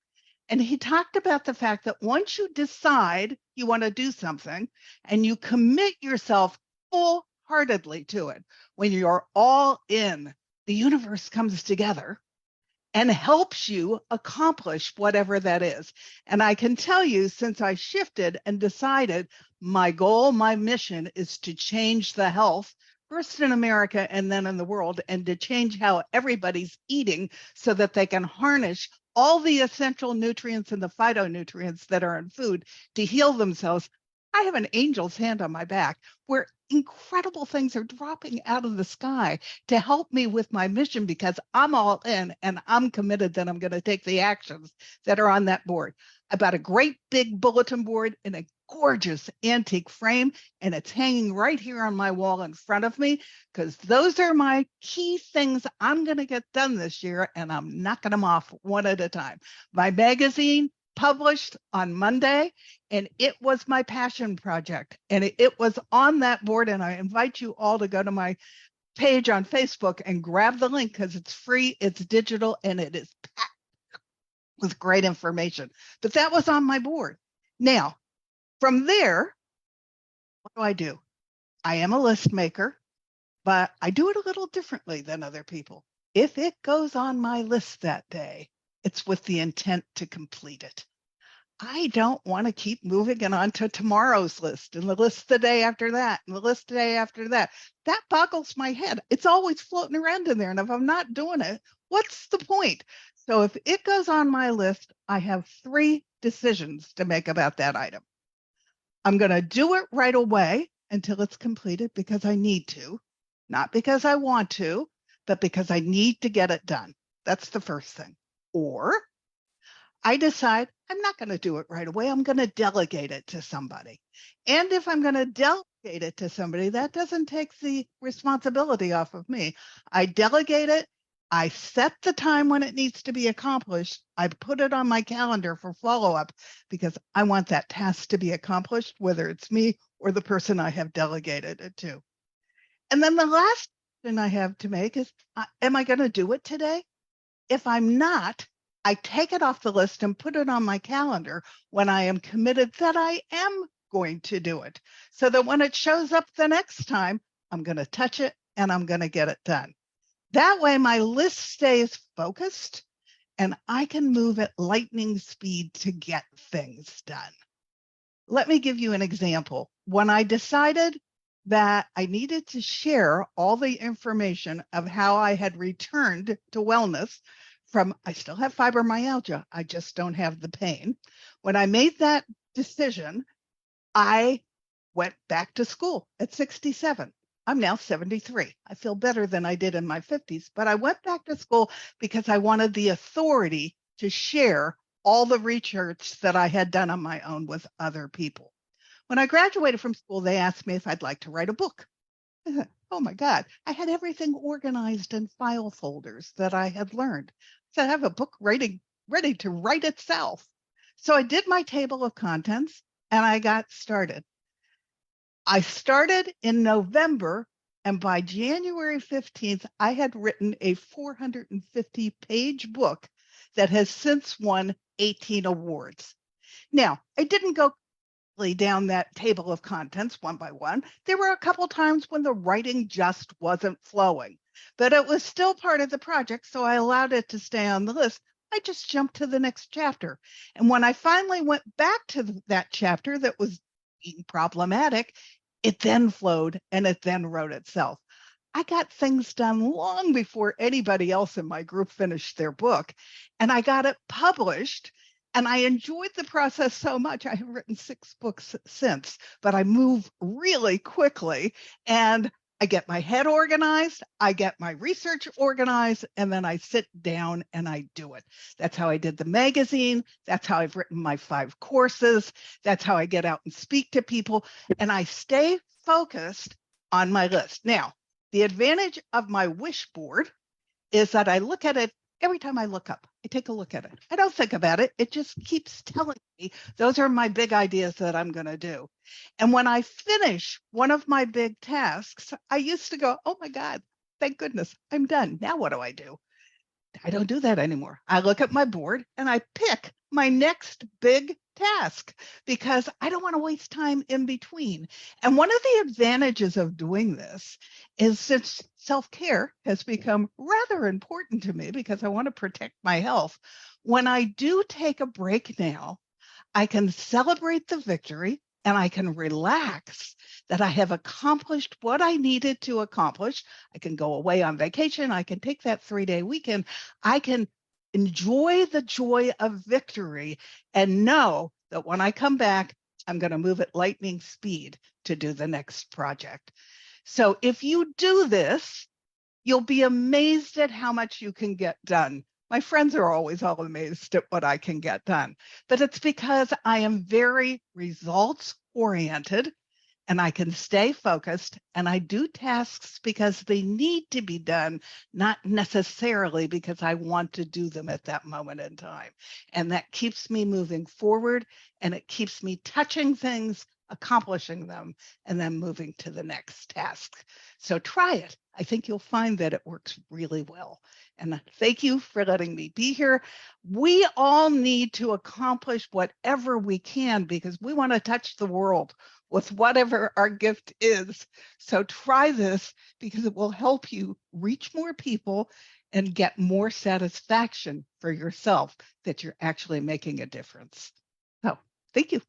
And he talked about the fact that once you decide you want to do something and you commit yourself full-heartedly to it, when you're all in, the universe comes together and helps you accomplish whatever that is. And I can tell you, since I shifted and decided my goal, my mission is to change the health, first in America and then in the world, and to change how everybody's eating so that they can harness all the essential nutrients and the phytonutrients that are in food to heal themselves. I have an angel's hand on my back where incredible things are dropping out of the sky to help me with my mission, because I'm all in and I'm committed that I'm going to take the actions that are on that board. I bought a great big bulletin board in a gorgeous antique frame, and it's hanging right here on my wall in front of me, because those are my key things I'm going to get done this year, and I'm knocking them off one at a time. My magazine published on Monday, and it was my passion project, and it was on that board. And I invite you all to go to my page on Facebook and grab the link, because it's free, it's digital, and it is packed with great information. But that was on my board. Now, from there, what do? I am a list maker, but I do it a little differently than other people. If it goes on my list that day, it's with the intent to complete it. I don't want to keep moving it on to tomorrow's list and the list the day after that and the list the day after that. That boggles my head. It's always floating around in there. And if I'm not doing it, what's the point? So if it goes on my list, I have 3 decisions to make about that item. I'm going to do it right away until it's completed because I need to, not because I want to, but because I need to get it done. That's the first thing. Or I decide I'm not going to do it right away. I'm going to delegate it to somebody. And if I'm going to delegate it to somebody, that doesn't take the responsibility off of me. I delegate it. I set the time when it needs to be accomplished. I put it on my calendar for follow-up because I want that task to be accomplished, whether it's me or the person I have delegated it to. And then the last thing I have to make is, am I going to do it today? If I'm not, I take it off the list and put it on my calendar when I am committed that I am going to do it, so that when it shows up the next time, I'm going to touch it and I'm going to get it done. That way my list stays focused and I can move at lightning speed to get things done. Let me give you an example. When I decided that I needed to share all the information of how I had returned to wellness from, I still have fibromyalgia, I just don't have the pain. When I made that decision, I went back to school at 67. I'm now 73. I feel better than I did in my 50s, but I went back to school because I wanted the authority to share all the research that I had done on my own with other people. When I graduated from school, they asked me if I'd like to write a book. I thought, oh my God, I had everything organized in file folders that I had learned. So I have a book ready to write itself. So I did my table of contents and I got started. I started in November, and by January 15th, I had written a 450-page book that has since won 18 awards. Now, I didn't go down that table of contents one by one. There were a couple times when the writing just wasn't flowing, but it was still part of the project, so I allowed it to stay on the list. I just jumped to the next chapter. And when I finally went back to that chapter that was being problematic, it then flowed and it then wrote itself. I got things done long before anybody else in my group finished their book, and I got it published. And I enjoyed the process so much. I have written 6 books since, but I move really quickly and I get my head organized, I get my research organized, and then I sit down and I do it. That's how I did the magazine. That's how I've written my 5 courses. That's how I get out and speak to people. And I stay focused on my list. Now, the advantage of my wish board is that I look at it every time I look up. I take a look at it. I don't think about it. It just keeps telling me those are my big ideas that I'm going to do. And when I finish one of my big tasks, I used to go, oh my God, thank goodness, I'm done. Now what do? I don't do that anymore. I look at my board and I pick my next big task because I don't want to waste time in between. And one of the advantages of doing this is, since self-care has become rather important to me because I want to protect my health, when I do take a break now, I can celebrate the victory and I can relax that I have accomplished what I needed to accomplish. I can go away on vacation. I can take that 3-day weekend. I can enjoy the joy of victory and know that when I come back, I'm going to move at lightning speed to do the next project. So if you do this, you'll be amazed at how much you can get done. My friends are always all amazed at what I can get done, but it's because I am very results oriented and I can stay focused, and I do tasks because they need to be done, not necessarily because I want to do them at that moment in time. And that keeps me moving forward, and it keeps me touching things, accomplishing them, and then moving to the next task. So try it. I think you'll find that it works really well. And thank you for letting me be here. We all need to accomplish whatever we can because we want to touch the world with whatever our gift is. So try this because it will help you reach more people and get more satisfaction for yourself that you're actually making a difference. So thank you.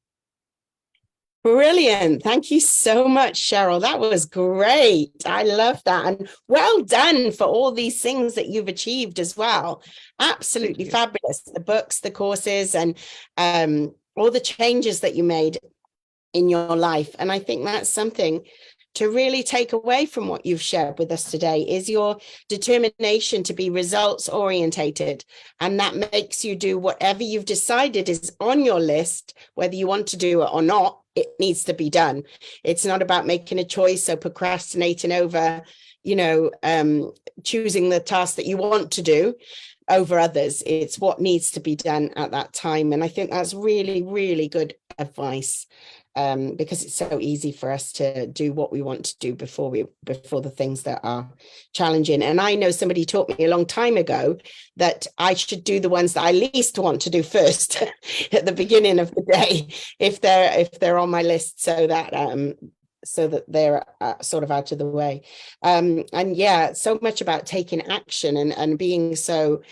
Brilliant. Thank you so much, Cheryl. That was great. I love that. And well done for all these things that you've achieved as well. Absolutely fabulous. The books, the courses, and all the changes that you made in your life. And I think that's something to really take away from what you've shared with us today, is your determination to be results orientated. And that makes you do whatever you've decided is on your list, whether you want to do it or not, it needs to be done. It's not about making a choice or procrastinating over, choosing the task that you want to do over others. It's what needs to be done at that time. And I think that's really, really good advice. Because it's so easy for us to do what we want to do before the things that are challenging. And I know somebody taught me a long time ago that I should do the ones that I least want to do first at the beginning of the day, if they're on my list, so that so that they're sort of out of the way. And yeah, so much about taking action and being so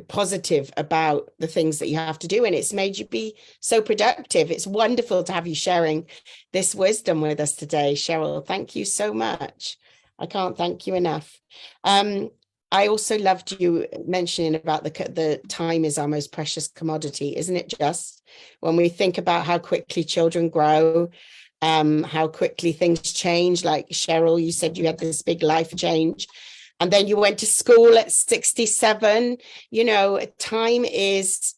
positive about the things that you have to do, and it's made you be so productive. It's wonderful to have you sharing this wisdom with us today, Cheryl. Thank you so much. I can't thank you enough. I also loved you mentioning about the time is our most precious commodity, isn't it? Just when we think about how quickly children grow, how quickly things change. Like Cheryl, you said you had this big life change, and then you went to school at 67. You know, time is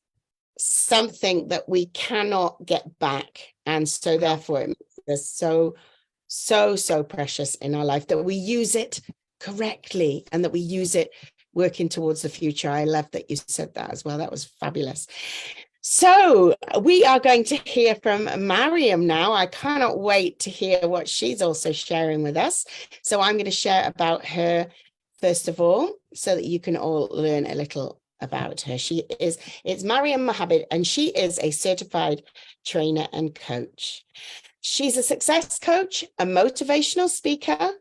something that we cannot get back, and so therefore it makes us so precious in our life that we use it correctly and that we use it working towards the future. I love that you said that as well. That was fabulous. So we are going to hear from Mariyam now. I cannot wait to hear what she's also sharing with us. So I'm going to share about her first of all, so that you can all learn a little about her. It's Mariyam Mohamed, and she is a certified trainer and coach. She's a success coach, a motivational speaker,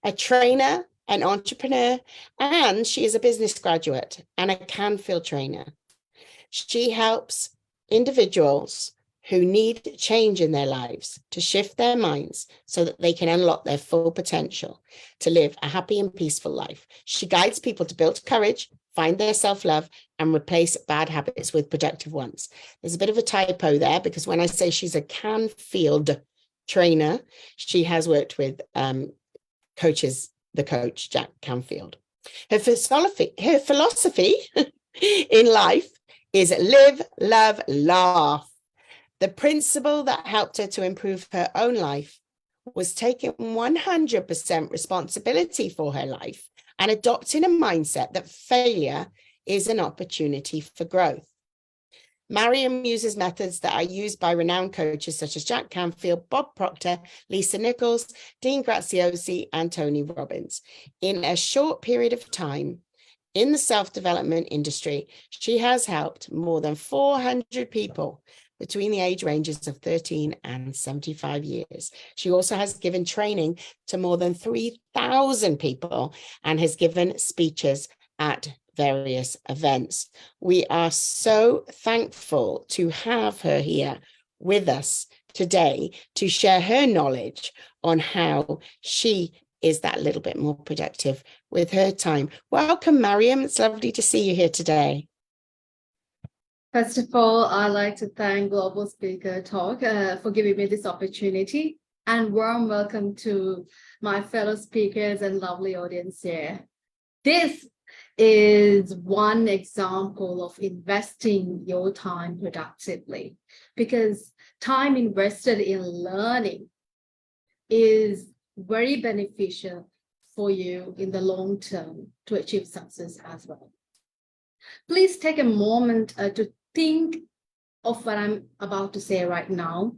a trainer, an entrepreneur, and she is a business graduate and a Canfield trainer. She helps individuals who need change in their lives to shift their minds so that they can unlock their full potential to live a happy and peaceful life. She guides people to build courage, find their self-love, and replace bad habits with productive ones. There's a bit of a typo there, because when I say she's a Canfield trainer, she has worked with the coach, Jack Canfield. Her philosophy in life is live, love, laugh. The principle that helped her to improve her own life was taking 100% responsibility for her life and adopting a mindset that failure is an opportunity for growth. Mariyam uses methods that are used by renowned coaches such as Jack Canfield, Bob Proctor, Lisa Nichols, Dean Graziosi, and Tony Robbins. In a short period of time in the self-development industry, she has helped more than 400 people between the age ranges of 13 and 75 years. She also has given training to more than 3,000 people and has given speeches at various events. We are so thankful to have her here with us today to share her knowledge on how she is that little bit more productive with her time. Welcome, Mariyam. It's lovely to see you here today. First of all, I'd like to thank Global Speaker Talk for giving me this opportunity, and warm welcome to my fellow speakers and lovely audience here. This is one example of investing your time productively, because time invested in learning is very beneficial for you in the long term to achieve success as well. Please take a moment to think of what I'm about to say right now.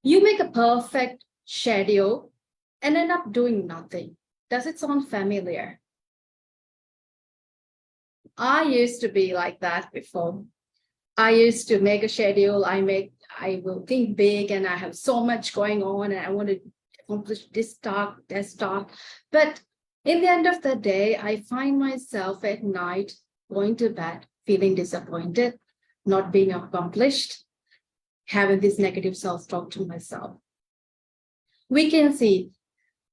You make a perfect schedule and end up doing nothing. Does it sound familiar? I used to be like that before. I used to make a schedule. I will think big, and I have so much going on, and I want to accomplish this task, that task. But in the end of the day, I find myself at night going to bed feeling disappointed, not being accomplished, having this negative self-talk to myself. We can see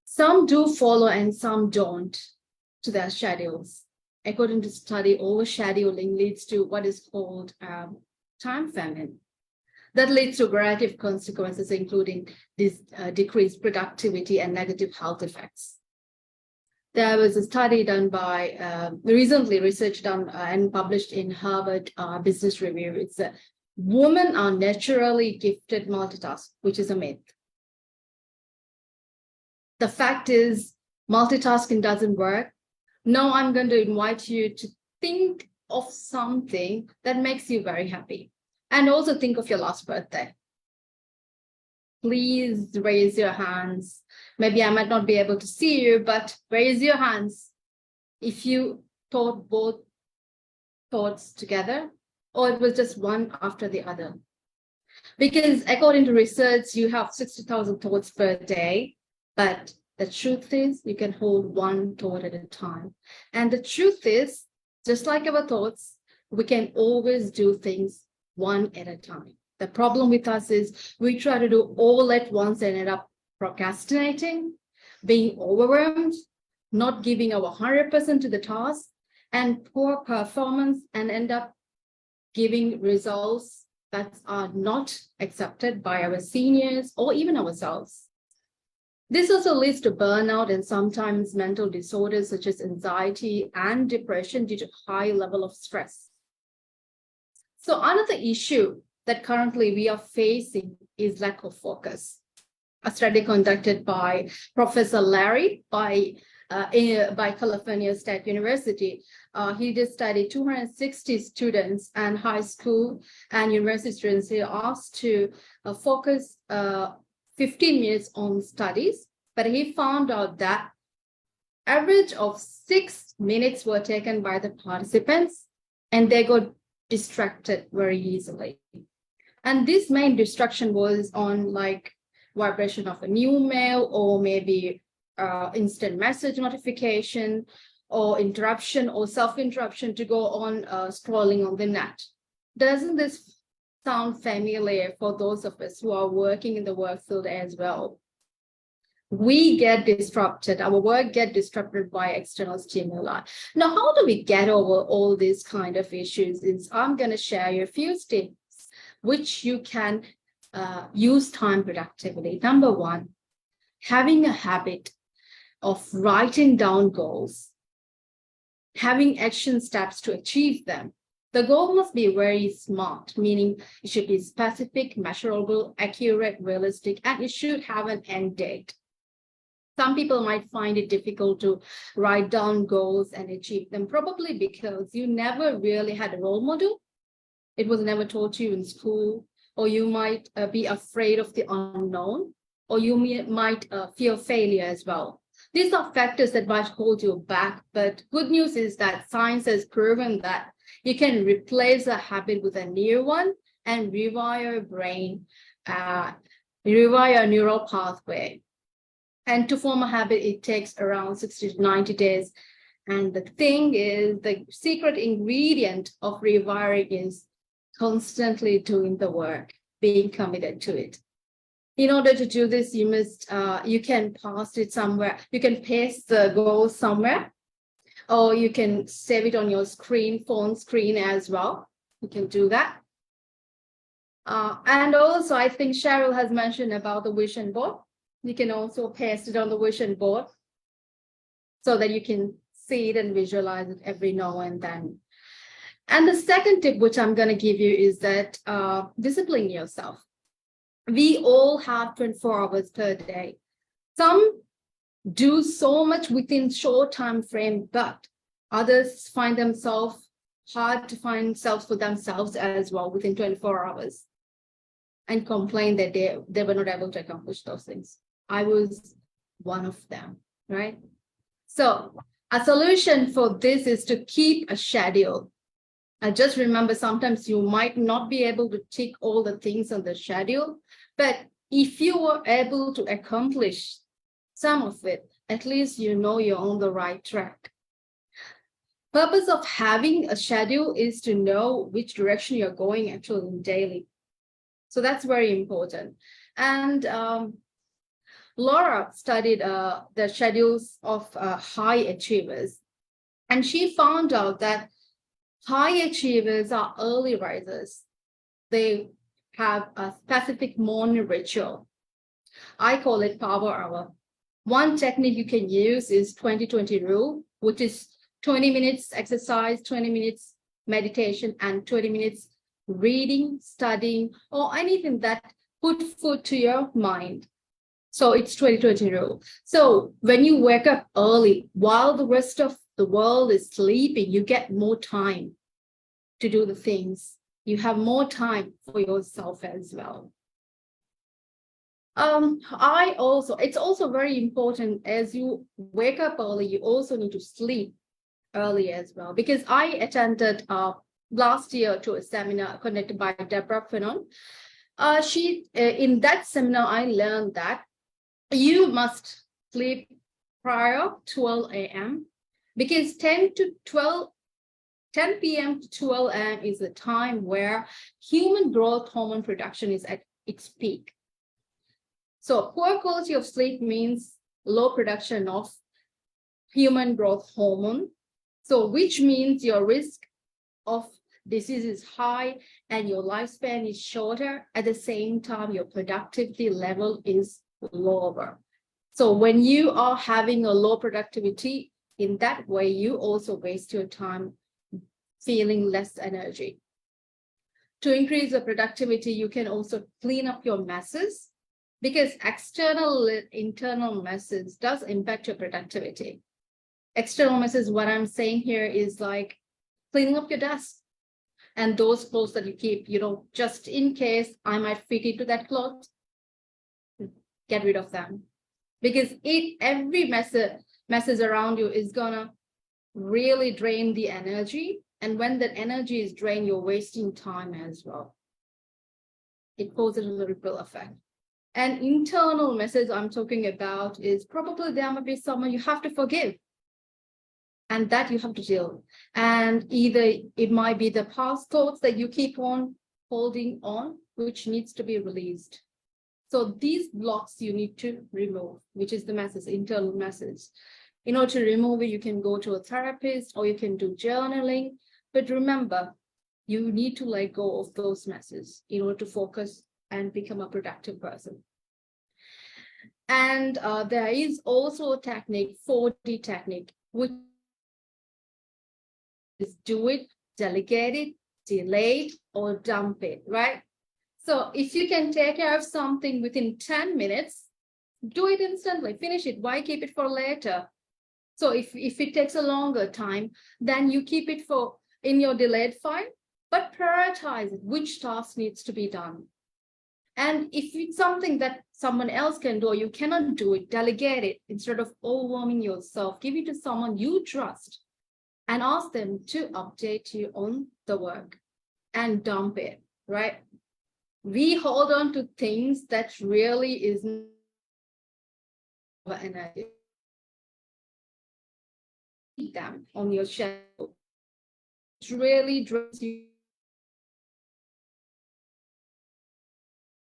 some do follow and some don't to their schedules. According to study, overshadowing leads to what is called time famine. That leads to a variety of consequences, including this decreased productivity and negative health effects. There was a study done by, recently research done and published in Harvard Business Review. It's women are naturally gifted multitask, which is a myth. The fact is, multitasking doesn't work. Now I'm going to invite you to think of something that makes you very happy. And also think of your last birthday. Please raise your hands. Maybe I might not be able to see you, but raise your hands if you thought both thoughts together, or it was just one after the other. Because according to research, you have 60,000 thoughts per day, but the truth is you can hold one thought at a time. And the truth is, just like our thoughts, we can always do things one at a time. The problem with us is we try to do all at once and end up procrastinating, being overwhelmed, not giving our 100% to the task, and poor performance, and end up giving results that are not accepted by our seniors or even ourselves. This also leads to burnout and sometimes mental disorders such as anxiety and depression due to high level of stress. So another issue that currently we are facing is lack of focus. A study conducted by Professor Larry by California State University, he did study 260 students and high school and university students. He asked to focus 15 minutes on studies, but he found out that average of 6 minutes were taken by the participants and they got distracted very easily. And this main distraction was on like vibration of a new mail or maybe instant message notification or interruption or self-interruption to go on scrolling on the net. Doesn't this sound familiar for those of us who are working in the work field as well? We get disrupted, our work get disrupted by external stimuli. Now, how do we get over all these kind of issues? I'm going to share you a few steps which you can use time productively. Number one, having a habit of writing down goals, having action steps to achieve them. The goal must be very smart, meaning it should be specific, measurable, accurate, realistic, and it should have an end date. Some people might find it difficult to write down goals and achieve them, probably because you never really had a role model. It was never taught to you in school, or you might be afraid of the unknown, or you might fear failure as well. These are factors that might hold you back, but good news is that science has proven that you can replace a habit with a new one and rewire your brain, rewire a neural pathway. And to form a habit, it takes around 60 to 90 days. And the thing is, the secret ingredient of rewiring is constantly doing the work, being committed to it. In order to do this, you must, you can paste it somewhere. You can paste the goal somewhere, or you can save it on your screen, phone screen as well. You can do that. And also, I think Cheryl has mentioned about the vision board. You can also paste it on the vision board so that you can see it and visualize it every now and then. And the second tip, which I'm going to give you, is that discipline yourself. We all have 24 hours per day. Some do so much within short time frame, but others find themselves hard to find self for themselves as well within 24 hours and complain that they were not able to accomplish those things. I was one of them, right? So a solution for this is to keep a schedule. And just remember, sometimes you might not be able to tick all the things on the schedule, but if you were able to accomplish some of it, at least you know you're on the right track. Purpose of having a schedule is to know which direction you're going actually daily. So that's very important. And Laura studied the schedules of high achievers, and she found out that high achievers are early risers. They have a specific morning ritual. I call it power hour. One technique you can use is 20-20 rule, which is 20 minutes exercise, 20 minutes meditation, and 20 minutes reading, studying, or anything that put food to your mind. So it's 20-20 rule. So when you wake up early, while the rest of the world is sleeping, you get more time to do the things. You have more time for yourself as well. It's also very important, as you wake up early, you also need to sleep early as well, because I attended last year to a seminar conducted by Deborah Finon. In that seminar, I learned that you must sleep prior 12 a.m. because 10 p.m. to 12 a.m. is the time where human growth hormone production is at its peak. So poor quality of sleep means low production of human growth hormone. So which means your risk of disease is high and your lifespan is shorter. At the same time, your productivity level is lower. So when you are having a low productivity, in that way, you also waste your time feeling less energy. To increase the productivity, you can also clean up your messes because external internal messes does impact your productivity. External messes, what I'm saying here is like cleaning up your desk and those clothes that you keep, just in case I might fit into that cloth, get rid of them. Because every messes around you is gonna really drain the energy. And when that energy is drained, you're wasting time as well. It causes a ripple effect. And internal message I'm talking about is probably there might be someone you have to forgive. And that you have to deal. And either it might be the past thoughts that you keep on holding on, which needs to be released. So these blocks you need to remove, which is the message, internal message. In order to remove it, you can go to a therapist or you can do journaling. But remember, you need to let go of those messes in order to focus and become a productive person. And there is also a technique, 4D technique, which is do it, delegate it, delay it, or dump it, right? So if you can take care of something within 10 minutes, do it instantly, finish it. Why keep it for later? So if it takes a longer time, then you keep it in your delayed file, but prioritize it, which task needs to be done. And if it's something that someone else can do, or you cannot do it, delegate it instead of overwhelming yourself. Give it to someone you trust and ask them to update you on the work and dump it, right? We hold on to things that really isn't energy. Them on your shelf. It really draws you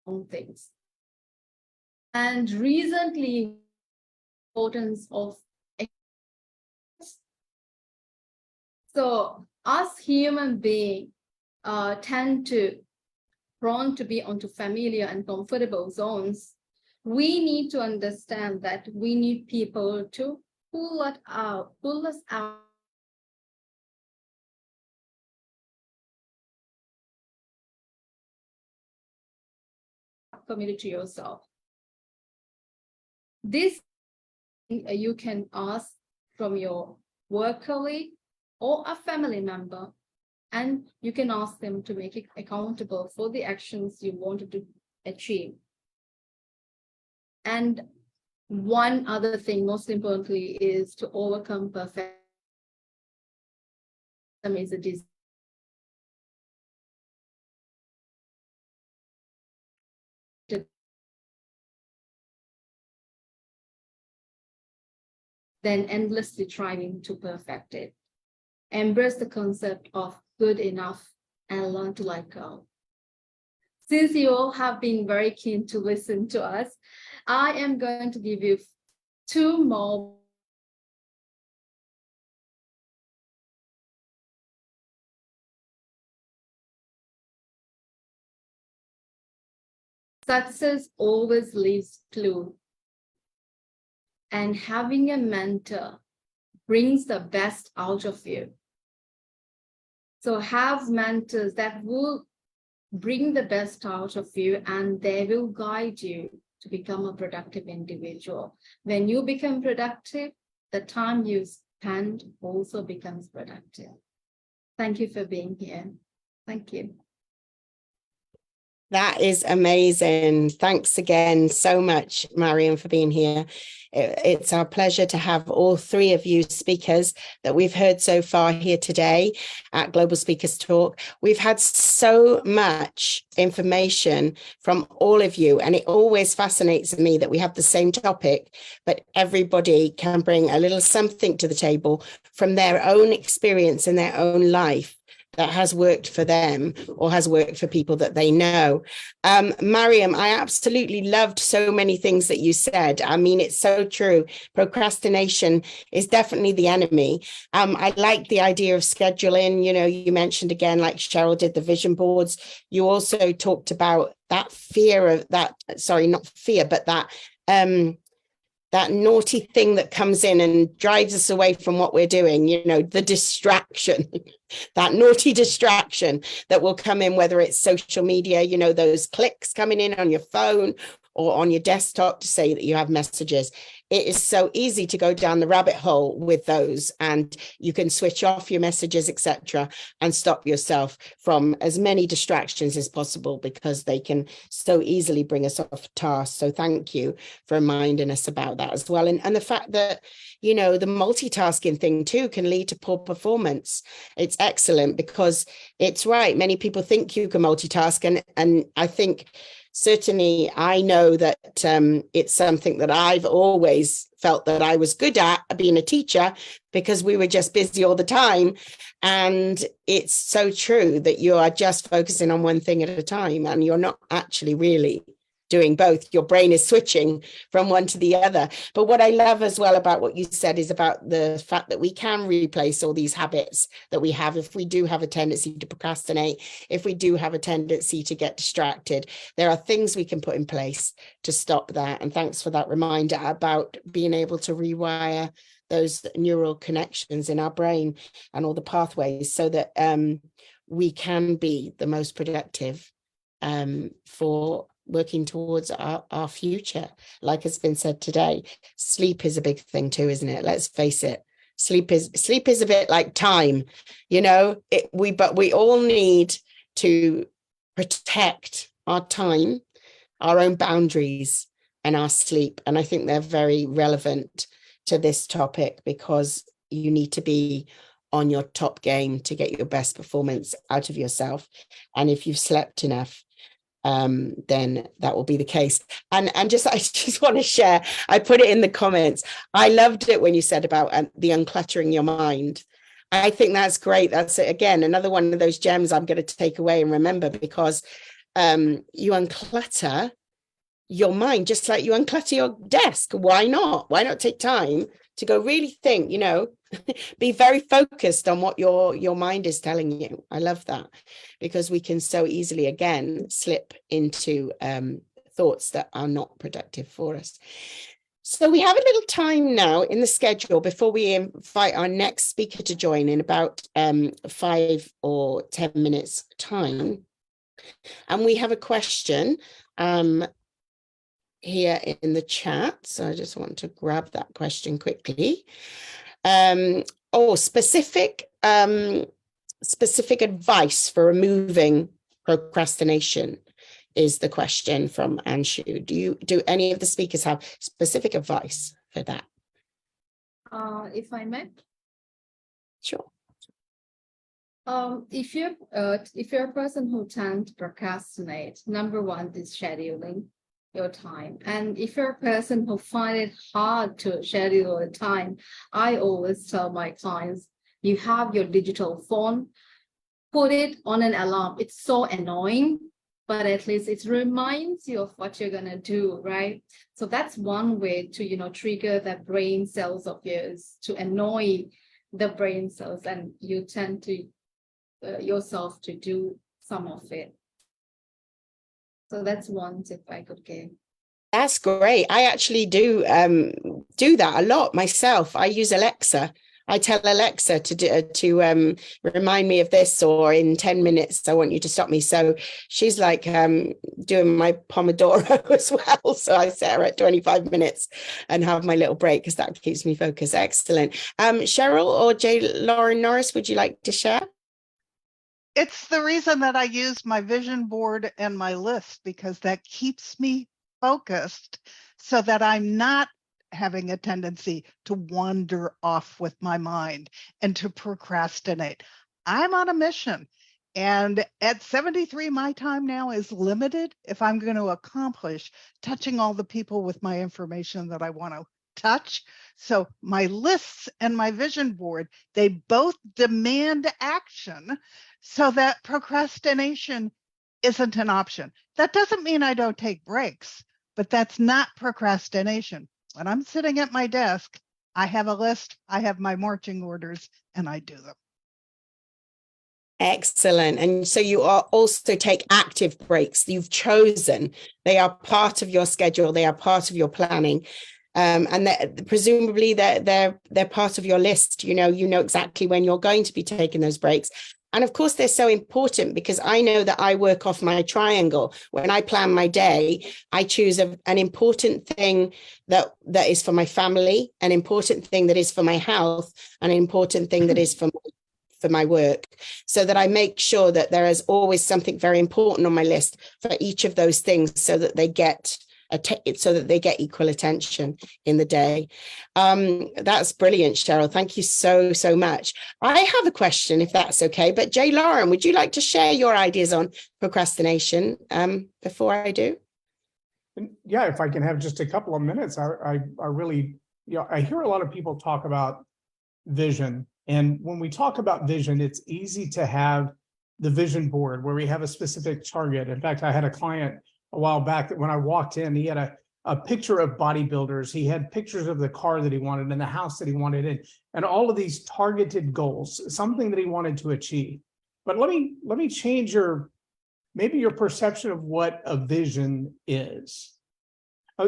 on things. And recently, importance of so us human beings tend to prone to be onto familiar and comfortable zones. We need to understand that we need people to pull us out. Committed to yourself. This you can ask from your work colleague or a family member, and you can ask them to make it accountable for the actions you wanted to achieve. And one other thing, most importantly, is to overcome perfectionism is a disease. Then endlessly trying to perfect it. Embrace the concept of good enough and learn to let go. Since you all have been very keen to listen to us, I am going to give you 2 more. Success always leaves clue. And having a mentor brings the best out of you. So have mentors that will bring the best out of you and they will guide you to become a productive individual. When you become productive, the time you spend also becomes productive. Thank you for being here. Thank you. That is amazing. Thanks again so much, Mariyam, for being here. It's our pleasure to have all three of you speakers that we've heard so far here today at Global Speakers Talk. We've had so much information from all of you, and it always fascinates me that we have the same topic, but everybody can bring a little something to the table from their own experience in their own life that has worked for them or has worked for people that they know. Mariyam, I absolutely loved so many things that you said. I mean, it's so true. Procrastination is definitely the enemy. I like the idea of scheduling. You know, you mentioned again, like Cheryl did, the vision boards. You also talked about that fear of that, sorry, not fear, but that naughty thing that comes in and drives us away from what we're doing, you know, the distraction, that naughty distraction that will come in, whether it's social media, you know, those clicks coming in on your phone or on your desktop to say that you have messages. It is so easy to go down the rabbit hole with those, and you can switch off your messages, etc., and stop yourself from as many distractions as possible, because they can so easily bring us off task. So thank you for reminding us about that as well. And the fact that, you know, the multitasking thing too can lead to poor performance. It's excellent, because it's right. Many people think you can multitask, and I think certainly I know that it's something that I've always felt that I was good at, being a teacher, because we were just busy all the time. And it's so true that you are just focusing on one thing at a time, and you're not actually really doing both. Your brain is switching from one to the other. But what I love as well about what you said is about the fact that we can replace all these habits that we have if we do have a tendency to procrastinate, if we do have a tendency to get distracted. There are things we can put in place to stop that. And thanks for that reminder about being able to rewire those neural connections in our brain and all the pathways, so that we can be the most productive for working towards our future. Like has been said today, sleep is a big thing too, isn't it? Let's face it. Sleep is a bit like time, you know. But we all need to protect our time, our own boundaries, and our sleep. And I think they're very relevant to this topic, because you need to be on your top game to get your best performance out of yourself. And if you've slept enough, then that will be the case. And I just want to share, I put it in the comments. I loved it when you said about the uncluttering your mind. I think that's great. That's again another one of those gems I'm going to take away and remember, because you unclutter your mind just like you unclutter your desk. Why not? Why not take time to go really think, you know, be very focused on what your mind is telling you. I love that, because we can so easily, again, slip into thoughts that are not productive for us. So we have a little time now in the schedule before we invite our next speaker to join in about 5 or 10 minutes time. And we have a question here in the chat. So I just want to grab that question quickly. Specific advice for removing procrastination is the question from Anshu. Do any of the speakers have specific advice for that? If I may. Sure. If you're a person who tends to procrastinate, number one is scheduling your time. And if you're a person who find it hard to schedule your time, I always tell my clients, you have your digital phone, put it on an alarm. It's so annoying, but at least it reminds you of what you're going to do, right? So that's one way to, you know, trigger the brain cells of yours, to annoy the brain cells, and you tend to yourself to do some of it. So that's one tip I could give. That's great. I actually do that a lot myself. I use Alexa. I tell Alexa to remind me of this, or in 10 minutes, I want you to stop me. So she's like doing my Pomodoro as well. So I set her at 25 minutes and have my little break, because that keeps me focused. Excellent. Cheryl or Loren, Norris, would you like to share? It's the reason that I use my vision board and my list, because that keeps me focused so that I'm not having a tendency to wander off with my mind and to procrastinate. I'm on a mission. And at 73, my time now is limited if I'm going to accomplish touching all the people with my information that I want to touch. So my lists and my vision board, they both demand action so that procrastination isn't an option. That doesn't mean I don't take breaks, but that's not procrastination. When I'm sitting at my desk, I have a list, I have my marching orders, and I do them. Excellent. And so you are also take active breaks. You've chosen, they are part of your schedule. They are part of your planning. And presumably they're part of your list. You know exactly when you're going to be taking those breaks. And of course, they're so important because I know that I work off my triangle. When I plan my day, I choose an important thing that is for my family, an important thing that is for my health, and an important thing that is for my work, so that I make sure that there is always something very important on my list for each of those things, so that they get equal attention in the day. That's brilliant, Cheryl. Thank you so much. I have a question, if that's okay. But Loren, would you like to share your ideas on procrastination before I do? Yeah, if I can have just a couple of minutes, I really, I hear a lot of people talk about vision. And when we talk about vision, it's easy to have the vision board where we have a specific target. In fact, I had a client a while back that when I walked in, he had a picture of bodybuilders. He had pictures of the car that he wanted and the house that he wanted and all of these targeted goals, something that he wanted to achieve. But let me change maybe your perception of what a vision is.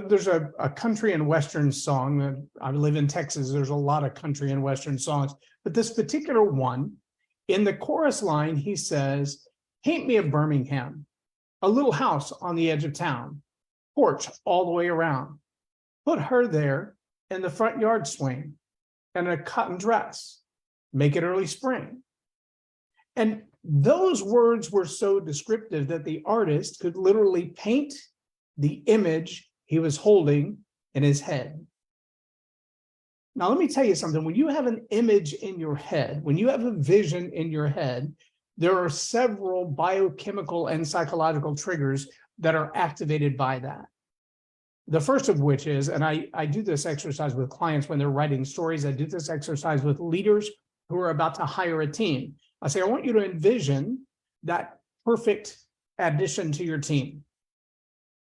There's a country and Western song. I live in Texas. There's a lot of country and Western songs. But this particular one, in the chorus line, he says, "Paint me a Birmingham, a little house on the edge of town, porch all the way around. Put her there in the front yard swing and a cotton dress. Make it early spring." And those words were so descriptive that the artist could literally paint the image he was holding in his head. Now, let me tell you something. When you have an image in your head, when you have a vision in your head, there are several biochemical and psychological triggers that are activated by that. The first of which is, and I do this exercise with clients when they're writing stories. I do this exercise with leaders who are about to hire a team. I say, I want you to envision that perfect addition to your team.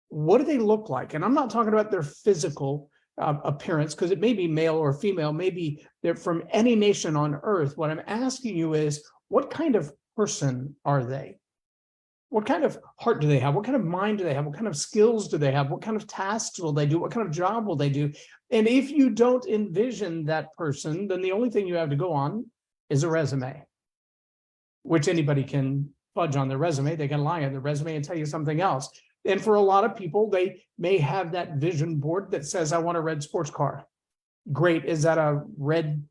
What do they look like? And I'm not talking about their physical appearance, because it may be male or female, maybe they're from any nation on earth. What I'm asking you is, what kind of person are they? What kind of heart do they have? What kind of mind do they have? What kind of skills do they have? What kind of tasks will they do? What kind of job will they do? And if you don't envision that person, then the only thing you have to go on is a resume, which anybody can fudge on their resume. They can lie on their resume and tell you something else. And for a lot of people, they may have that vision board that says, I want a red sports car. Great. Is that a red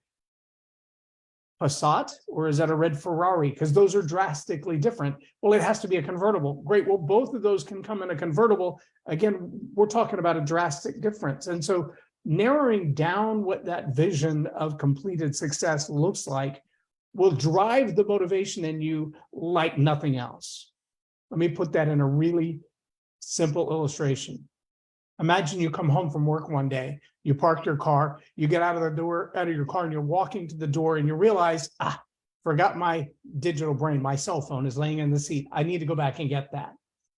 Passat or is that a red Ferrari? Because those are drastically different. Well, it has to be a convertible. Great. Well, both of those can come in a convertible. Again, we're talking about a drastic difference. And so narrowing down what that vision of completed success looks like will drive the motivation in you like nothing else. Let me put that in a really simple illustration. Imagine you come home from work one day, you park your car, you get out of your car and you're walking to the door and you realize, forgot my digital brain, my cell phone is laying in the seat. I need to go back and get that.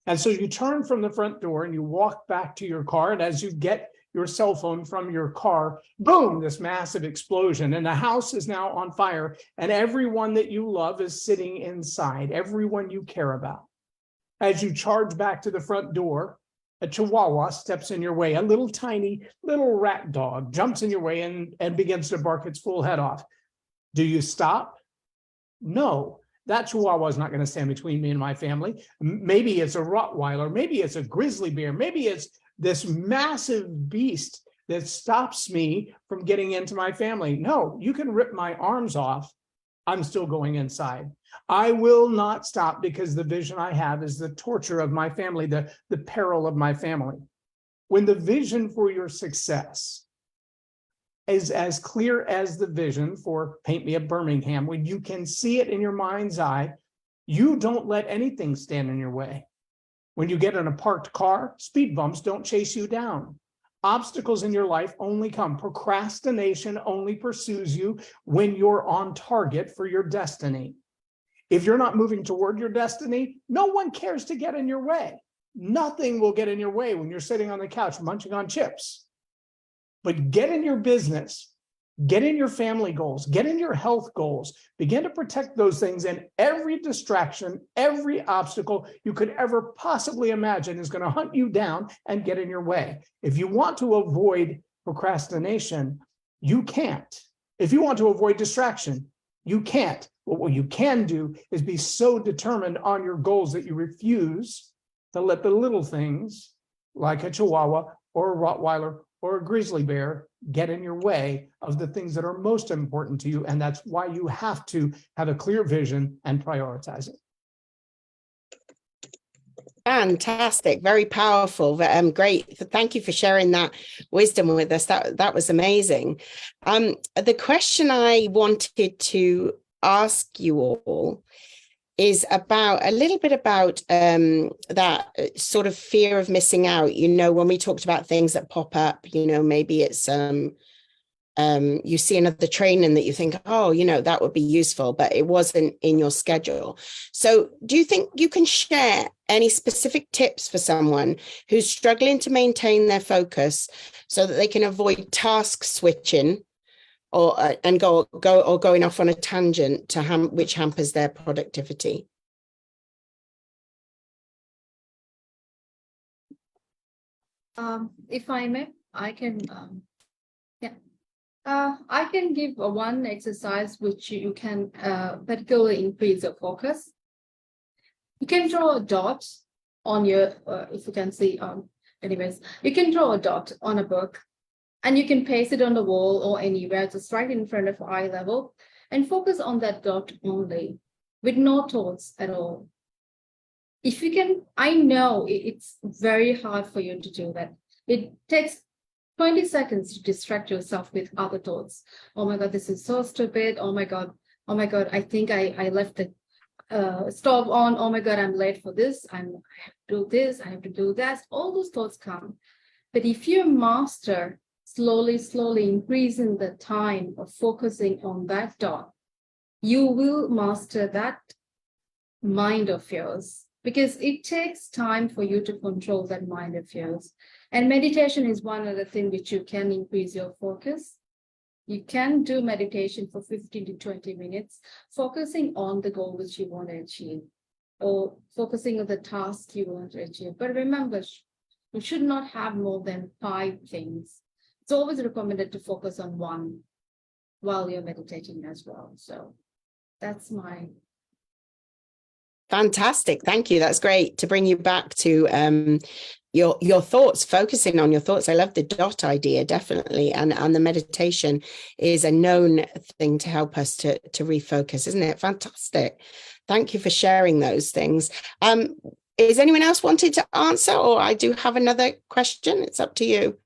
And so you turn from the front door and you walk back to your car. And as you get your cell phone from your car, boom, this massive explosion. And the house is now on fire. And everyone that you love is sitting inside, everyone you care about. As you charge back to the front door, a chihuahua steps in your way. A little tiny little rat dog jumps in your way and begins to bark its full head off. Do you stop? No, that chihuahua is not going to stand between me and my family. Maybe it's a Rottweiler. Maybe it's a grizzly bear. Maybe it's this massive beast that stops me from getting into my family. No, you can rip my arms off, I'm still going inside. I will not stop because the vision I have is the torture of my family, the peril of my family. When the vision for your success is as clear as the vision for Paint Me a Birmingham, when you can see it in your mind's eye, you don't let anything stand in your way. When you get in a parked car, speed bumps don't chase you down. Obstacles in your life only come. Procrastination only pursues you when you're on target for your destiny. If you're not moving toward your destiny, no one cares to get in your way. Nothing will get in your way when you're sitting on the couch munching on chips. But get in your business, get in your family goals, get in your health goals, begin to protect those things, and every distraction, every obstacle you could ever possibly imagine is going to hunt you down and get in your way. If you want to avoid procrastination, you can't. If you want to avoid distraction, you can't. But what you can do is be so determined on your goals that you refuse to let the little things like a Chihuahua or a Rottweiler or a grizzly bear get in your way of the things that are most important to you. And that's why you have to have a clear vision and prioritize it. Fantastic, very powerful, great. Thank you for sharing that wisdom with us. That was amazing. The question I wanted to ask you all is about a little bit about that sort of fear of missing out. You know, when we talked about things that pop up, you know, maybe it's you see another training that you think, oh, you know, that would be useful, but it wasn't in your schedule. So do you think you can share any specific tips for someone who's struggling to maintain their focus so that they can avoid task switching or going off on a tangent to which hampers their productivity? If I may, I can, I can give one exercise which you can particularly increase your focus. You can draw a dot on your, if you can see, anyways, you can draw a dot on a book and you can paste it on the wall or anywhere, just right in front of eye level, and focus on that dot only with no thoughts at all. If you can, I know it's very hard for you to do that. It takes 20 seconds to distract yourself with other thoughts. Oh my God, this is so stupid. Oh my God, I think I left the stove on. Oh my God, I'm late for this. I have to do this, I have to do that. All those thoughts come. But if you master slowly increasing the time of focusing on that dot, you will master that mind of yours, because it takes time for you to control that mind of yours. And meditation is one other thing which you can increase your focus. You can do meditation for 15 to 20 minutes, focusing on the goal which you want to achieve, or focusing on the task you want to achieve. But remember, you should not have more than 5 things. It's always recommended to focus on one while you're meditating as well. So that's my... Fantastic. Thank you. That's great to bring you back to your thoughts, focusing on your thoughts. I love the dot idea, definitely. And the meditation is a known thing to help us to refocus, isn't it? Fantastic. Thank you for sharing those things. Is anyone else wanted to answer, or I do have another question? It's up to you.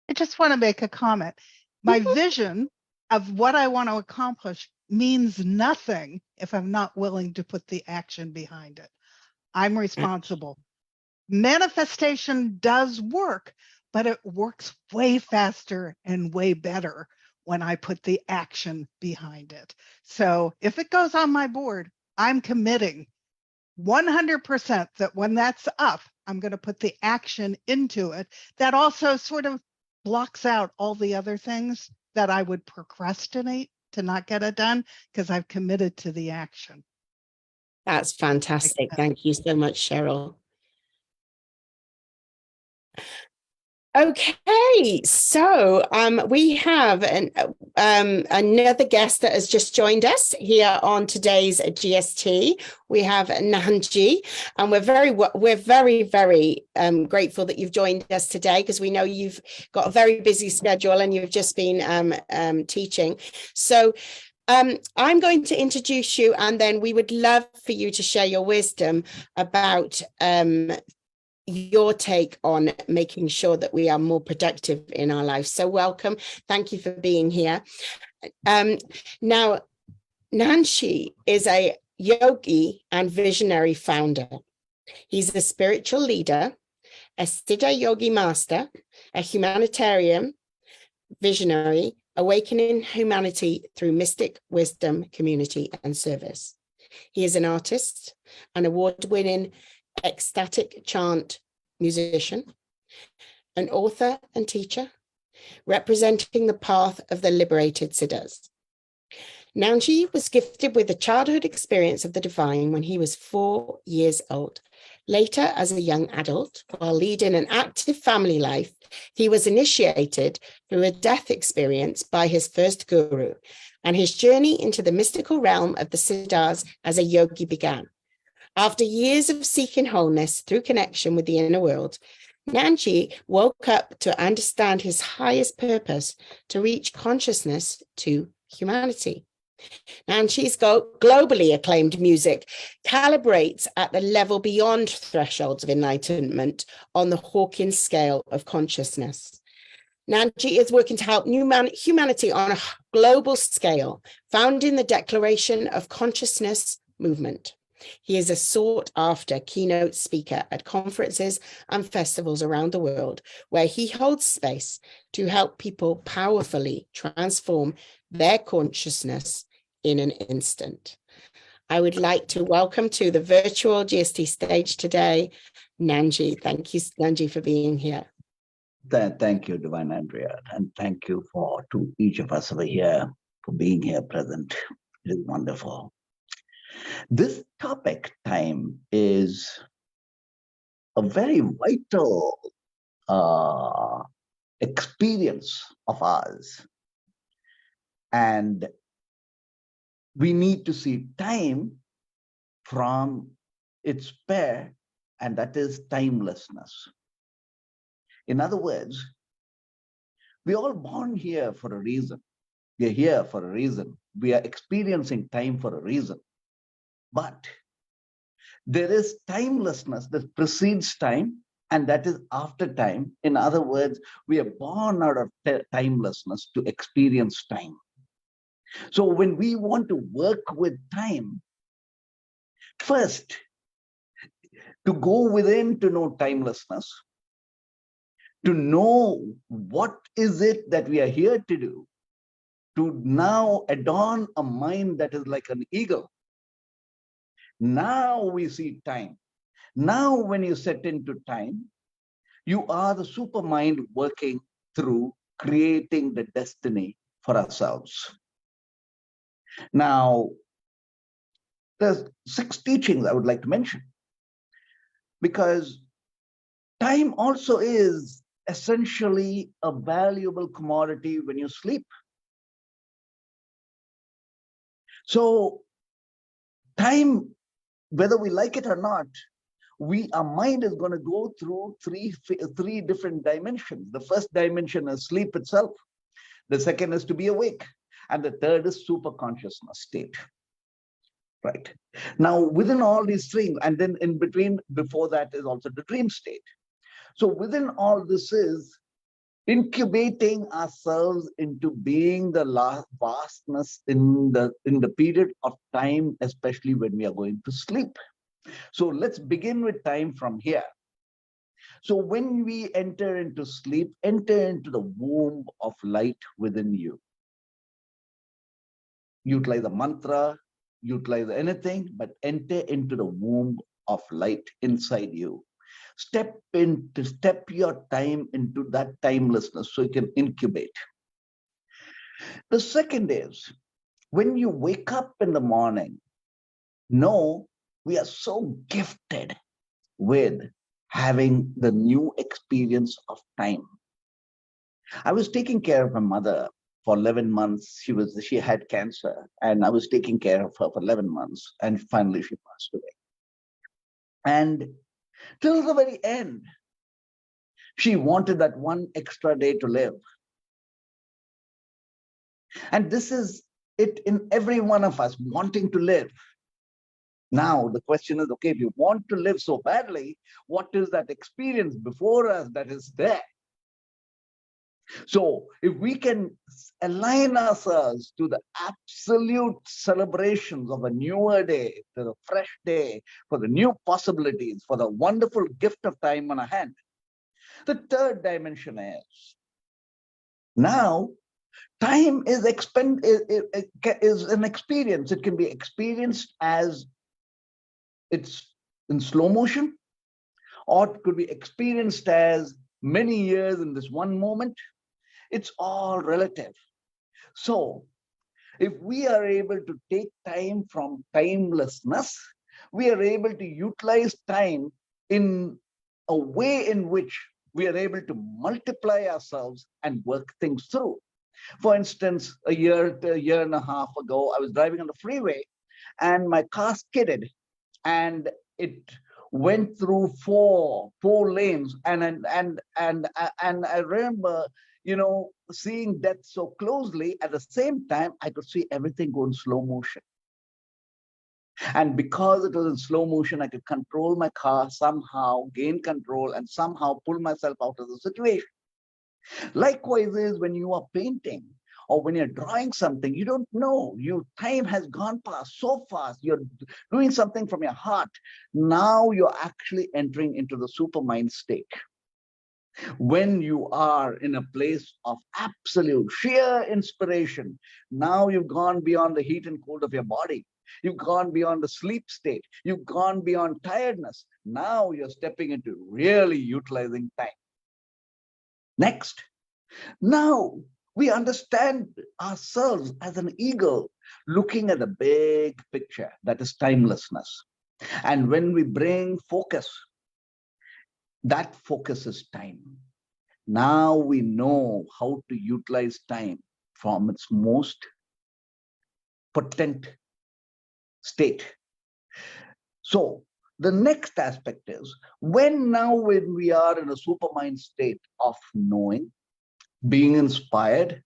I just want to make a comment. My vision of what I want to accomplish means nothing if I'm not willing to put the action behind it. I'm responsible. Manifestation does work, but it works way faster and way better when I put the action behind it. So if it goes on my board, I'm committing 100% that when that's up, I'm going to put the action into it. That also sort of blocks out all the other things that I would procrastinate to not get it done, because I've committed to the action. That's fantastic. Thank you so much, Cheryl. Okay, so we have another guest that has just joined us here on today's GST. We have Nandhiji, and we're very grateful that you've joined us today, because we know you've got a very busy schedule and you've just been teaching. So I'm going to introduce you, and then we would love for you to share your wisdom about your take on making sure that we are more productive in our lives. So welcome. Thank you for being here. Now, Nandhiji is a yogi and visionary founder. He's a spiritual leader, a Siddha Yogi master, a humanitarian visionary, awakening humanity through mystic wisdom, community, and service. He is an artist, an award-winning ecstatic chant musician, an author and teacher, representing the path of the liberated Siddhas. Nandhiji was gifted with a childhood experience of the divine when he was 4 years old. Later, as a young adult, while leading an active family life, he was initiated through a death experience by his first guru, and his journey into the mystical realm of the Siddhas as a yogi began. After years of seeking wholeness through connection with the inner world, Nandhiji woke up to understand his highest purpose, to reach consciousness to humanity. Nandhiji's globally acclaimed music calibrates at the level beyond thresholds of enlightenment on the Hawking scale of consciousness. Nandhiji is working to help humanity on a global scale, founding the Declaration of Consciousness movement. He is a sought-after keynote speaker at conferences and festivals around the world, where he holds space to help people powerfully transform their consciousness in an instant. I would like to welcome to the virtual GST stage today, Nandhiji. Thank you, Nandhiji, for being here. Thank you, Divine Andrea, and thank you to each of us over here for being here present. It is wonderful. This topic, time, is a very vital experience of ours. And we need to see time from its pair, and that is timelessness. In other words, we're all born here for a reason. We're here for a reason. We are experiencing time for a reason. But there is timelessness that precedes time, and that is after time. In other words, we are born out of timelessness to experience time. So when we want to work with time, first, to go within to know timelessness, to know what is it that we are here to do, to now adorn a mind that is like an eagle. Now we see time. Now when you set into time, you are the super mind working through creating the destiny for ourselves. Now, there's 6 teachings I would like to mention, because time also is essentially a valuable commodity when you sleep. So time, whether we like it or not, our mind is going to go through three different dimensions. The first dimension is sleep itself. The second is to be awake. And the third is super consciousness state. Right. Now, within all these things, and then in between, before that is also the dream state. So within all this is incubating ourselves into being the vastness in the period of time, especially when we are going to sleep. So let's begin with time from here. So when we enter into sleep, enter into the womb of light within you. Utilize a mantra, utilize anything, but enter into the womb of light inside you. Step your time into that timelessness so you can incubate. The second is, when you wake up in the morning, know we are so gifted with having the new experience of time. I was taking care of my mother for 11 months. She had cancer, and I was taking care of her for 11 months, and finally she passed away. And till the very end, she wanted that one extra day to live. And this is it in every one of us wanting to live. Now, the question is, okay, if you want to live so badly, what is that experience before us that is there? So if we can align ourselves to the absolute celebrations of a newer day, to the fresh day, for the new possibilities, for the wonderful gift of time on our hand. The third dimension is, now time is an experience. It can be experienced as it's in slow motion, or it could be experienced as many years in this one moment. It's all relative. So if we are able to take time from timelessness, we are able to utilize time in a way in which we are able to multiply ourselves and work things through. For instance, a year and a half ago, I was driving on the freeway and my car skidded and it went through four lanes, and I remember, seeing death so closely. At the same time, I could see everything go in slow motion. And because it was in slow motion, I could control my car somehow, gain control, and somehow pull myself out of the situation. Likewise is when you are painting or when you're drawing something, you don't know. Time has gone past so fast. You're doing something from your heart. Now you're actually entering into the supermind state. When you are in a place of absolute sheer inspiration, now you've gone beyond the heat and cold of your body. You've gone beyond the sleep state. You've gone beyond tiredness. Now you're stepping into really utilizing time. Next, now we understand ourselves as an eagle looking at the big picture, that is timelessness. And when we bring focus, that focus is time. Now we know how to utilize time from its most potent state. So the next aspect is, when we are in a supermind state of knowing, being inspired,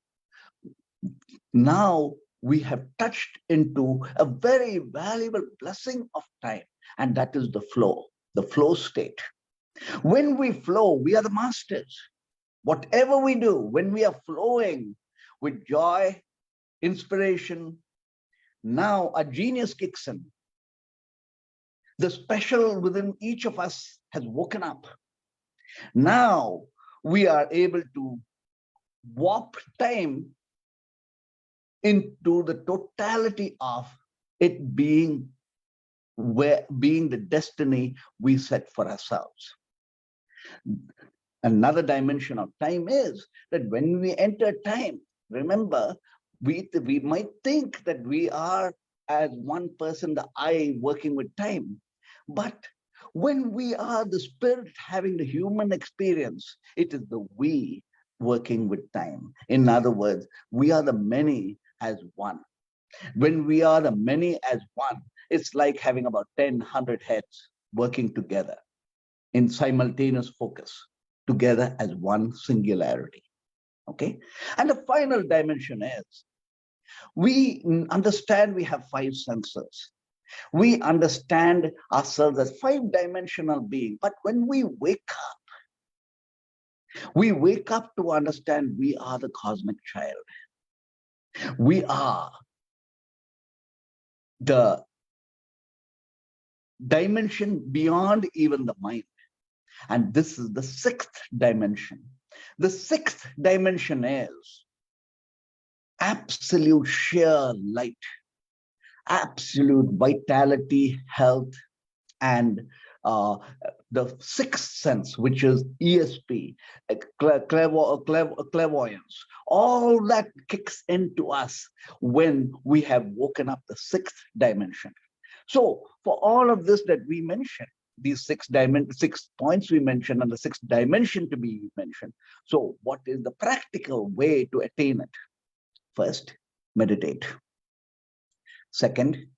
now we have touched into a very valuable blessing of time, and that is the flow state. When we flow, we are the masters. Whatever we do, when we are flowing with joy, inspiration, now a genius kicks in. The special within each of us has woken up. Now we are able to warp time into the totality of it being the destiny we set for ourselves. Another dimension of time is that when we enter time, remember, we might think that we are as one person, the I, working with time. But when we are the spirit having the human experience, it is the we working with time. In other words, we are the many as one. When we are the many as one, it's like having about 10, 100 heads working together in simultaneous focus, together as one singularity. Okay? And the final dimension is, we understand we have 5 senses. We understand ourselves as 5-dimensional being. But when we wake up to understand we are the cosmic child. We are the dimension beyond even the mind. And this is the 6th dimension. The 6th dimension is absolute sheer light, absolute vitality, health, and the 6th sense, which is ESP, clairvoyance. All that kicks into us when we have woken up the 6th dimension. So for all of this that we mentioned, these 6 points we mentioned and the 6th dimension to be mentioned. So what is the practical way to attain it? First, meditate. Second,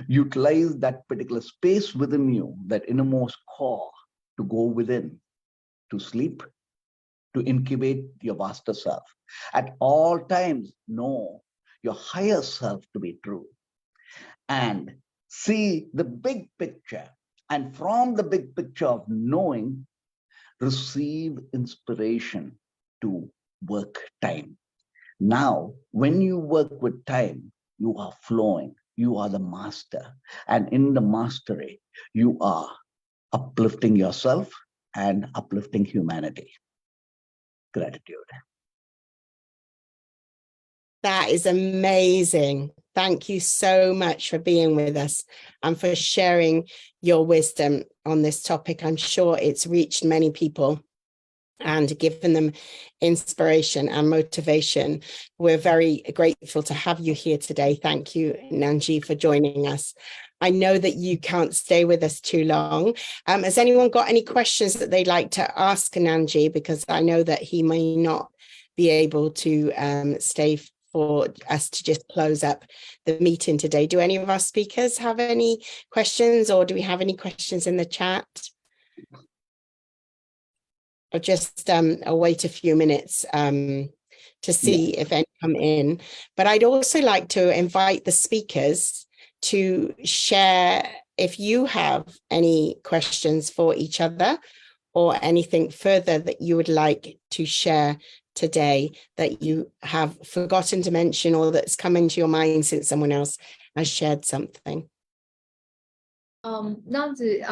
utilize that particular space within you, that innermost core, to go within, to sleep, to incubate your vaster self. At all times, know your higher self to be true, and see the big picture. And from the big picture of knowing, receive inspiration to work time. Now, when you work with time, you are flowing, you are the master. And in the mastery, you are uplifting yourself and uplifting humanity. Gratitude. That is amazing. Thank you so much for being with us and for sharing your wisdom on this topic. I'm sure it's reached many people and given them inspiration and motivation. We're very grateful to have you here today. Thank you, Nandhiji, for joining us. I know that you can't stay with us too long. Has anyone got any questions that they'd like to ask Nandhiji? Because I know that he may not be able to stay for us to just close up the meeting today. Do any of our speakers have any questions, or do we have any questions in the chat? Or just I'll wait a few minutes to see if any come in. But I'd also like to invite the speakers to share if you have any questions for each other or anything further that you would like to share today that you have forgotten to mention or that's come into your mind since someone else has shared something. Nandhiji,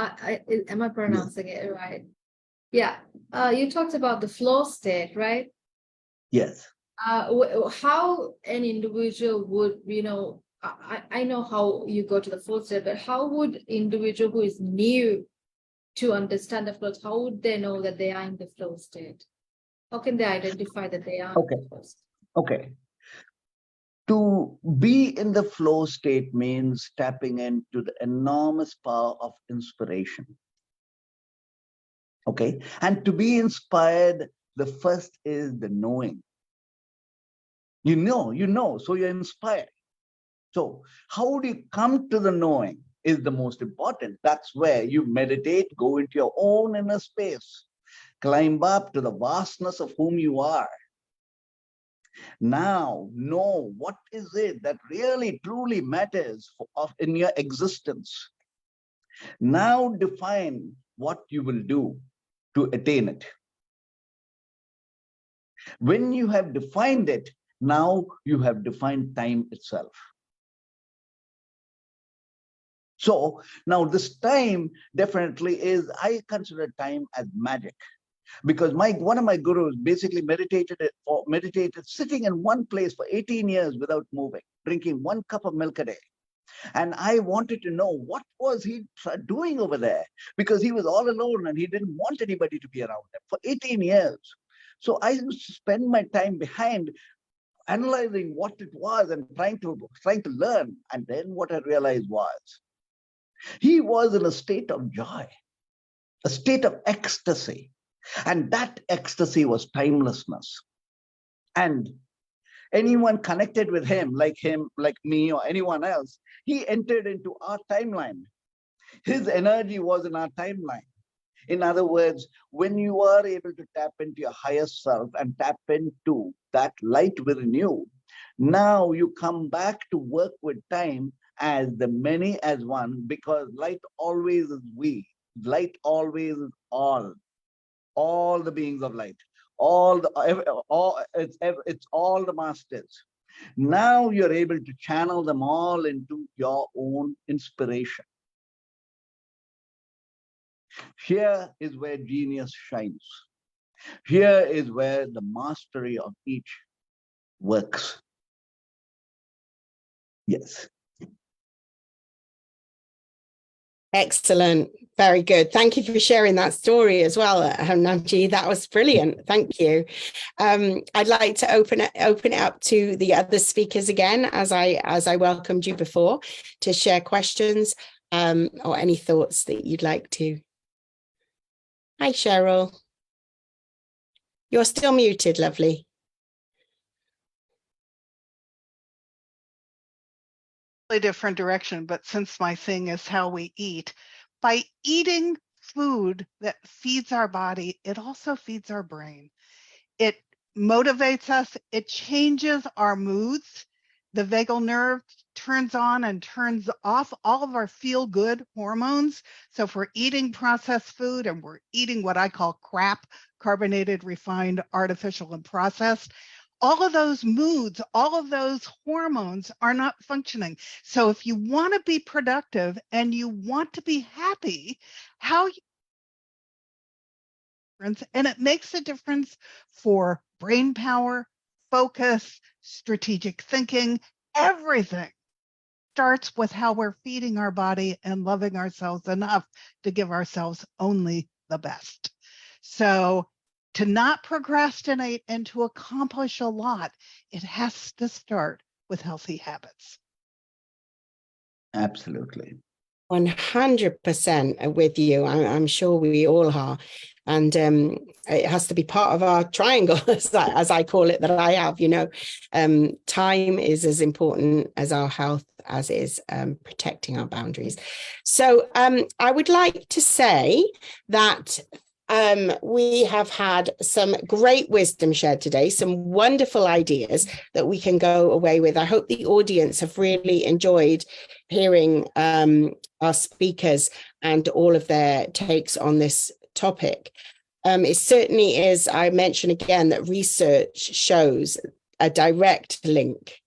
am I pronouncing it right? Yeah, you talked about the flow state, right? Yes. How an individual would, I know how you go to the flow state, but how would individual who is new to understand the flow, how would they know that they are in the flow state? How can they identify that they are in the flow state? Okay. To be in the flow state means tapping into the enormous power of inspiration. Okay. And to be inspired, the first is the knowing. You know, so you're inspired. So how do you come to the knowing is the most important. That's where you meditate, go into your own inner space, climb up to the vastness of whom you are. Now know what is it that really truly matters in your existence. Now define what you will do to attain it. When you have defined it, now you have defined time itself. So now this time definitely is, I consider time as magic, because one of my gurus basically meditated sitting in one place for 18 years without moving, drinking 1 cup of milk a day. And I wanted to know what was he doing over there, because he was all alone and he didn't want anybody to be around him for 18 years. So I used to spend my time behind analyzing what it was and trying to learn. And then what I realized was he was in a state of joy, a state of ecstasy. And that ecstasy was timelessness. And anyone connected with him, like me, or anyone else, he entered into our timeline. His energy was in our timeline. In other words, when you are able to tap into your higher self and tap into that light within you, now you come back to work with time as the many as one, because light always is we. Light always is all the beings of light, it's all the masters. Now you're able to channel them all into your own inspiration. Here is where genius shines. Here is where the mastery of each works. Yes. Excellent. Very good. Thank you for sharing that story as well, Nandhiji. That was brilliant. Thank you. I'd like to open it up to the other speakers again, as I welcomed you before, to share questions or any thoughts that you'd like to. Hi, Cheryl. You're still muted, lovely. Different direction, but since my thing is how we eat, by eating food that feeds our body, it also feeds our brain. It motivates us, it changes our moods, the vagal nerve turns on and turns off all of our feel-good hormones. So if we're eating processed food and we're eating what I call crap, carbonated, refined, artificial, and processed, all of those moods, all of those hormones are not functioning. So if you want to be productive and you want to be happy, how you and it makes a difference for brain power, focus, strategic thinking, everything starts with how we're feeding our body and loving ourselves enough to give ourselves only the best. So to not procrastinate and to accomplish a lot, it has to start with healthy habits. Absolutely. 100% with you. I'm sure we all are. And it has to be part of our triangle, as I call it, that I have. Time is as important as our health, as is protecting our boundaries. So I would like to say that we have had some great wisdom shared today, some wonderful ideas that we can go away with. I hope the audience have really enjoyed hearing our speakers and all of their takes on this topic. It certainly is, I mention again, that research shows a direct link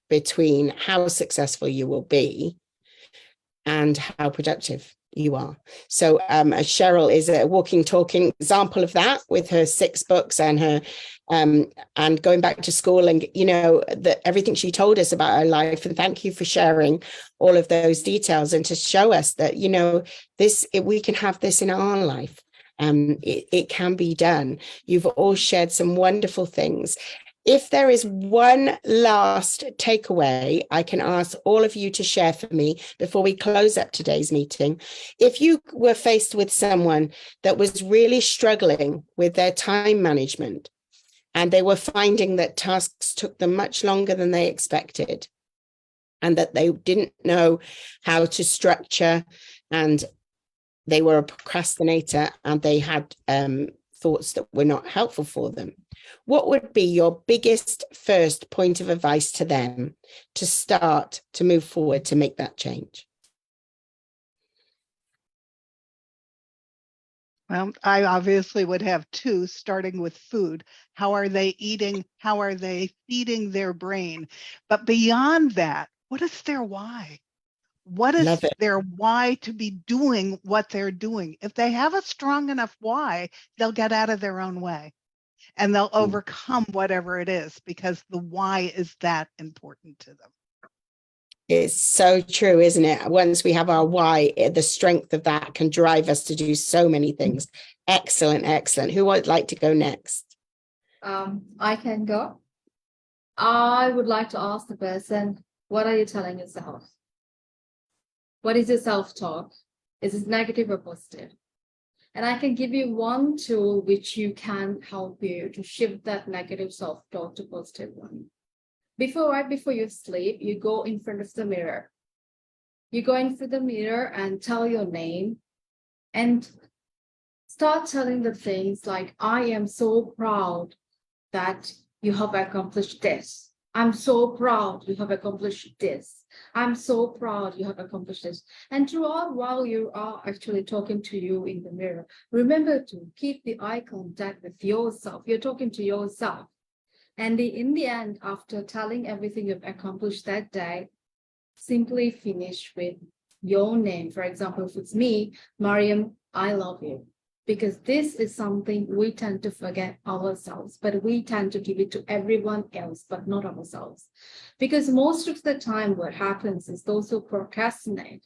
between how successful you will be and how productive you are. So Cheryl is a walking, talking example of that, with her 6 books and her and going back to school, and everything she told us about her life. And thank you for sharing all of those details, and to show us that we can have this in our own life. It can be done. You've all shared some wonderful things. If there is one last takeaway I can ask all of you to share for me before we close up today's meeting, if you were faced with someone that was really struggling with their time management, and they were finding that tasks took them much longer than they expected, and that they didn't know how to structure, and they were a procrastinator, and they had thoughts that were not helpful for them, what would be your biggest first point of advice to them to start to move forward to make that change? Well, I obviously would have 2, starting with food. How are they eating? How are they feeding their brain? But beyond that, what is their why? What is their why to be doing what they're doing? If they have a strong enough why, they'll get out of their own way and they'll overcome whatever it is, because the why is that important to them. It's so true, isn't it? Once we have our why, the strength of that can drive us to do so many things. Excellent, excellent. Who would like to go next? I can go. I would like to ask the person, what are you telling yourself? What is your self-talk? Is it negative or positive? And I can give you one tool which you can help you to shift that negative self-talk to positive one. Right before you sleep, you go in front of the mirror. You go in front of the mirror and tell your name and start telling the things like, I am so proud that you have accomplished this. I'm so proud you have accomplished this. I'm so proud you have accomplished this. And throughout, while you are actually talking to you in the mirror, remember to keep the eye contact with yourself. You're talking to yourself. And in the end, after telling everything you've accomplished that day, simply finish with your name. For example, if it's me, Mariyam, I love you. Because this is something we tend to forget ourselves, but we tend to give it to everyone else, but not ourselves. Because most of the time what happens is those who procrastinate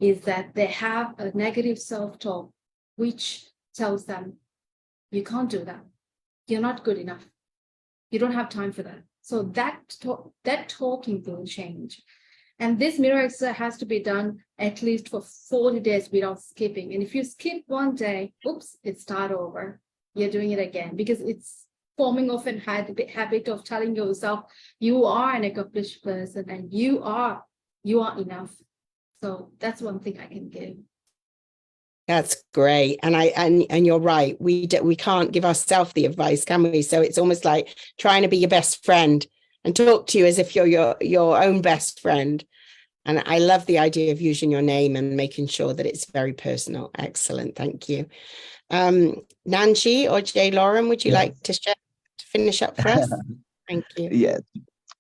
is that they have a negative self-talk, which tells them, you can't do that. You're not good enough. You don't have time for that. So that talking will change. And this mirror exercise has to be done at least for 40 days without skipping. And if you skip one day, oops, it start over. You're doing it again, because it's forming of a habit of telling yourself you are an accomplished person and you are enough. So that's one thing I can give. That's great. And you're right. We can't give ourselves the advice, can we? So it's almost like trying to be your best friend and talk to you as if you're your own best friend. And I love the idea of using your name and making sure that it's very personal. Excellent. Thank you. Nandhiji or J. Loren, would you like to share to finish up for us? Thank you. Yes.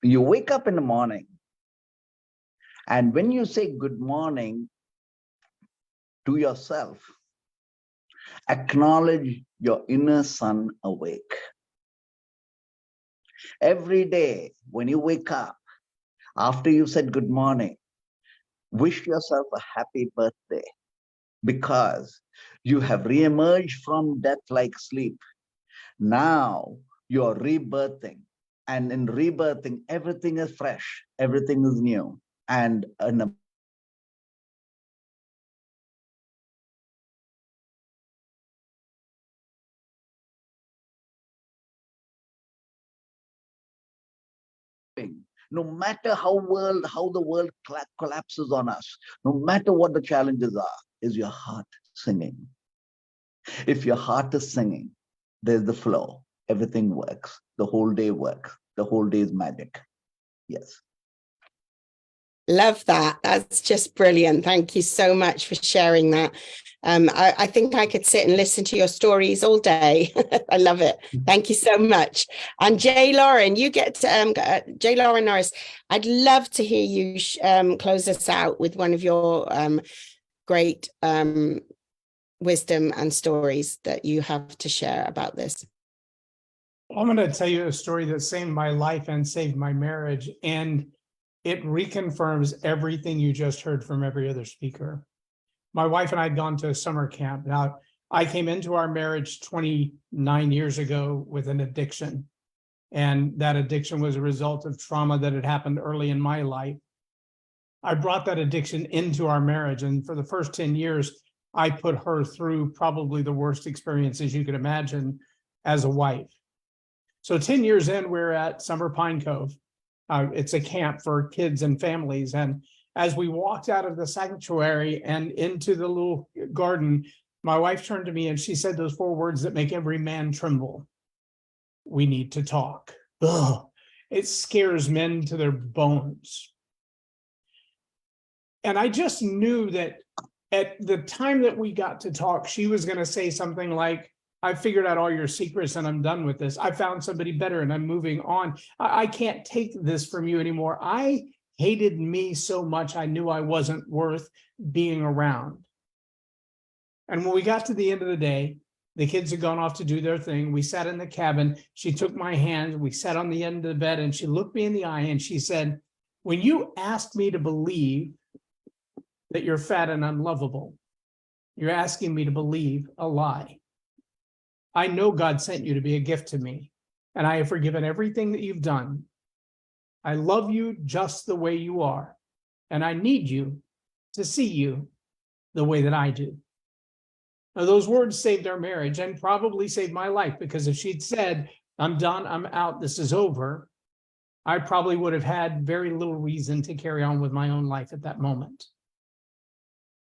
You wake up in the morning, and when you say good morning to yourself, acknowledge your inner son awake. Every day when you wake up, after you said good morning, wish yourself a happy birthday, because you have reemerged from death like sleep. Now you're rebirthing, and in rebirthing, everything is fresh, everything is new, and no matter how the world collapses on us, no matter what the challenges are, is your heart singing. If your heart is singing, there's the flow. Everything works. The whole day works. The whole day is magic. Yes. Love that. That's just brilliant. Thank you so much for sharing that. I think I could sit and listen to your stories all day. I love it. Thank you so much. And J. Loren, you get J. Loren Norris. I'd love to hear you close us out with one of your great wisdom and stories that you have to share about this. I'm going to tell you a story that saved my life and saved my marriage, and it reconfirms everything you just heard from every other speaker. My wife and I had gone to a summer camp. Now, I came into our marriage 29 years ago with an addiction, and that addiction was a result of trauma that had happened early in my life. I brought that addiction into our marriage, and for the first 10 years, I put her through probably the worst experiences you could imagine as a wife. So 10 years in, we're at Summer Pine Cove. It's a camp for kids and families. And as we walked out of the sanctuary and into the little garden, my wife turned to me and she said those 4 words that make every man tremble. We need to talk. Ugh. It scares men to their bones. And I just knew that at the time that we got to talk, she was going to say something like, I figured out all your secrets and I'm done with this. I found somebody better and I'm moving on. I can't take this from you anymore. I hated me so much, I knew I wasn't worth being around. And when we got to the end of the day, the kids had gone off to do their thing. We sat in the cabin. She took my hand. We sat on the end of the bed and she looked me in the eye and she said, when you asked me to believe that you're fat and unlovable, you're asking me to believe a lie. I know God sent you to be a gift to me, and I have forgiven everything that you've done. I love you just the way you are, and I need you to see you the way that I do. Now, those words saved our marriage and probably saved my life, because if she'd said, I'm done, I'm out, this is over, I probably would have had very little reason to carry on with my own life at that moment.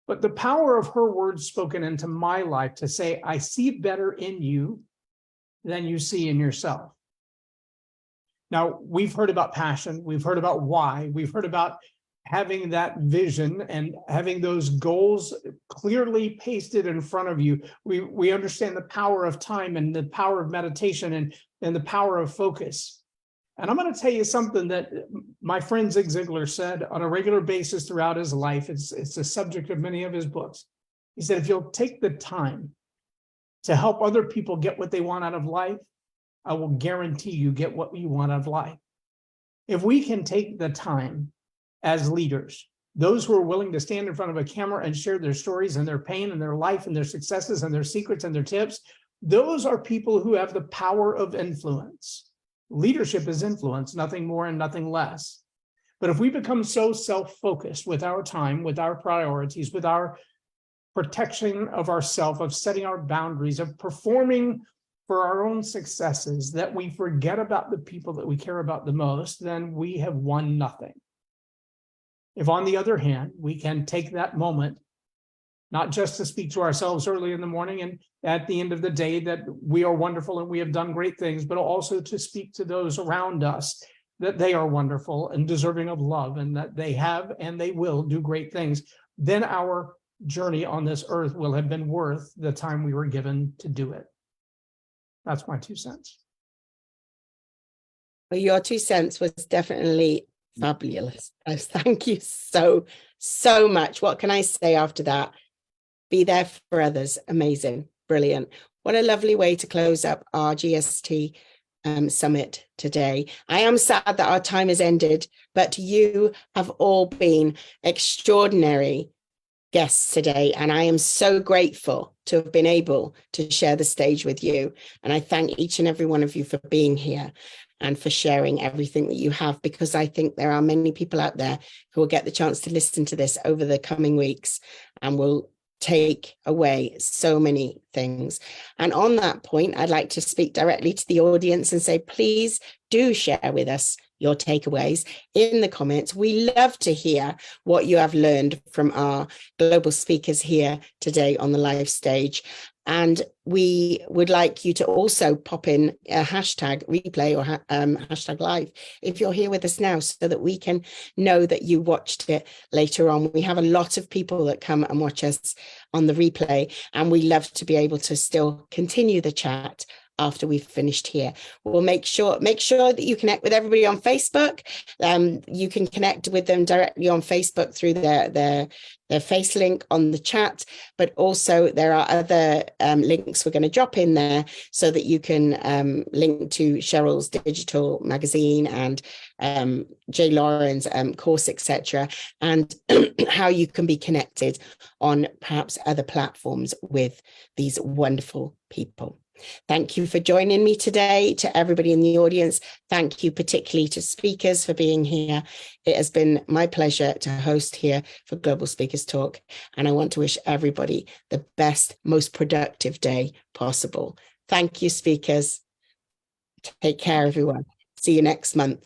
But the power of her words spoken into my life to say, I see better in you than you see in yourself. Now, we've heard about passion. We've heard about why. We've heard about having that vision and having those goals clearly pasted in front of you. We understand the power of time and the power of meditation and the power of focus. And I'm going to tell you something that my friend Zig Ziglar said on a regular basis throughout his life. It's the subject of many of his books. He said, if you'll take the time to help other people get what they want out of life, I will guarantee you get what you want out of life. If we can take the time as leaders, those who are willing to stand in front of a camera and share their stories and their pain and their life and their successes and their secrets and their tips, those are people who have the power of influence. Leadership is influence, nothing more and nothing less. But if we become so self-focused with our time, with our priorities, with our protection of ourselves, of setting our boundaries, of performing for our own successes, that we forget about the people that we care about the most, then we have won nothing. If, on the other hand, we can take that moment, not just to speak to ourselves early in the morning and at the end of the day that we are wonderful and we have done great things, but also to speak to those around us that they are wonderful and deserving of love, and that they have and they will do great things, then our journey on this earth will have been worth the time we were given to do it. That's my 2 cents. Well, your 2 cents was definitely fabulous. Thank you so much. What can I say after that? Be there for others. Amazing. Brilliant. What a lovely way to close up our GST summit today. I am sad that our time has ended, but you have all been extraordinary guests today, and I am so grateful to have been able to share the stage with you. And I thank each and every one of you for being here and for sharing everything that you have, because I think there are many people out there who will get the chance to listen to this over the coming weeks and will take away so many things. And on that point, I'd like to speak directly to the audience and say, please do share with us your takeaways in the comments. We love to hear what you have learned from our global speakers here today on the live stage. And we would like you to also pop in a hashtag replay or hashtag live if you're here with us now, so that we can know that you watched it later on. We have a lot of people that come and watch us on the replay, and we love to be able to still continue the chat after we've finished here. We'll make sure that you connect with everybody on Facebook. You can connect with them directly on Facebook through their face link on the chat, but also there are other links we're going to drop in there so that you can link to Cheryl's digital magazine and J. Loren's course, etc., and how you can be connected on perhaps other platforms with these wonderful people. Thank you for joining me today. To everybody in the audience, thank you particularly to speakers for being here. It has been my pleasure to host here for Global Speakers Talk, and I want to wish everybody the best, most productive day possible. Thank you, speakers. Take care, everyone. See you next month.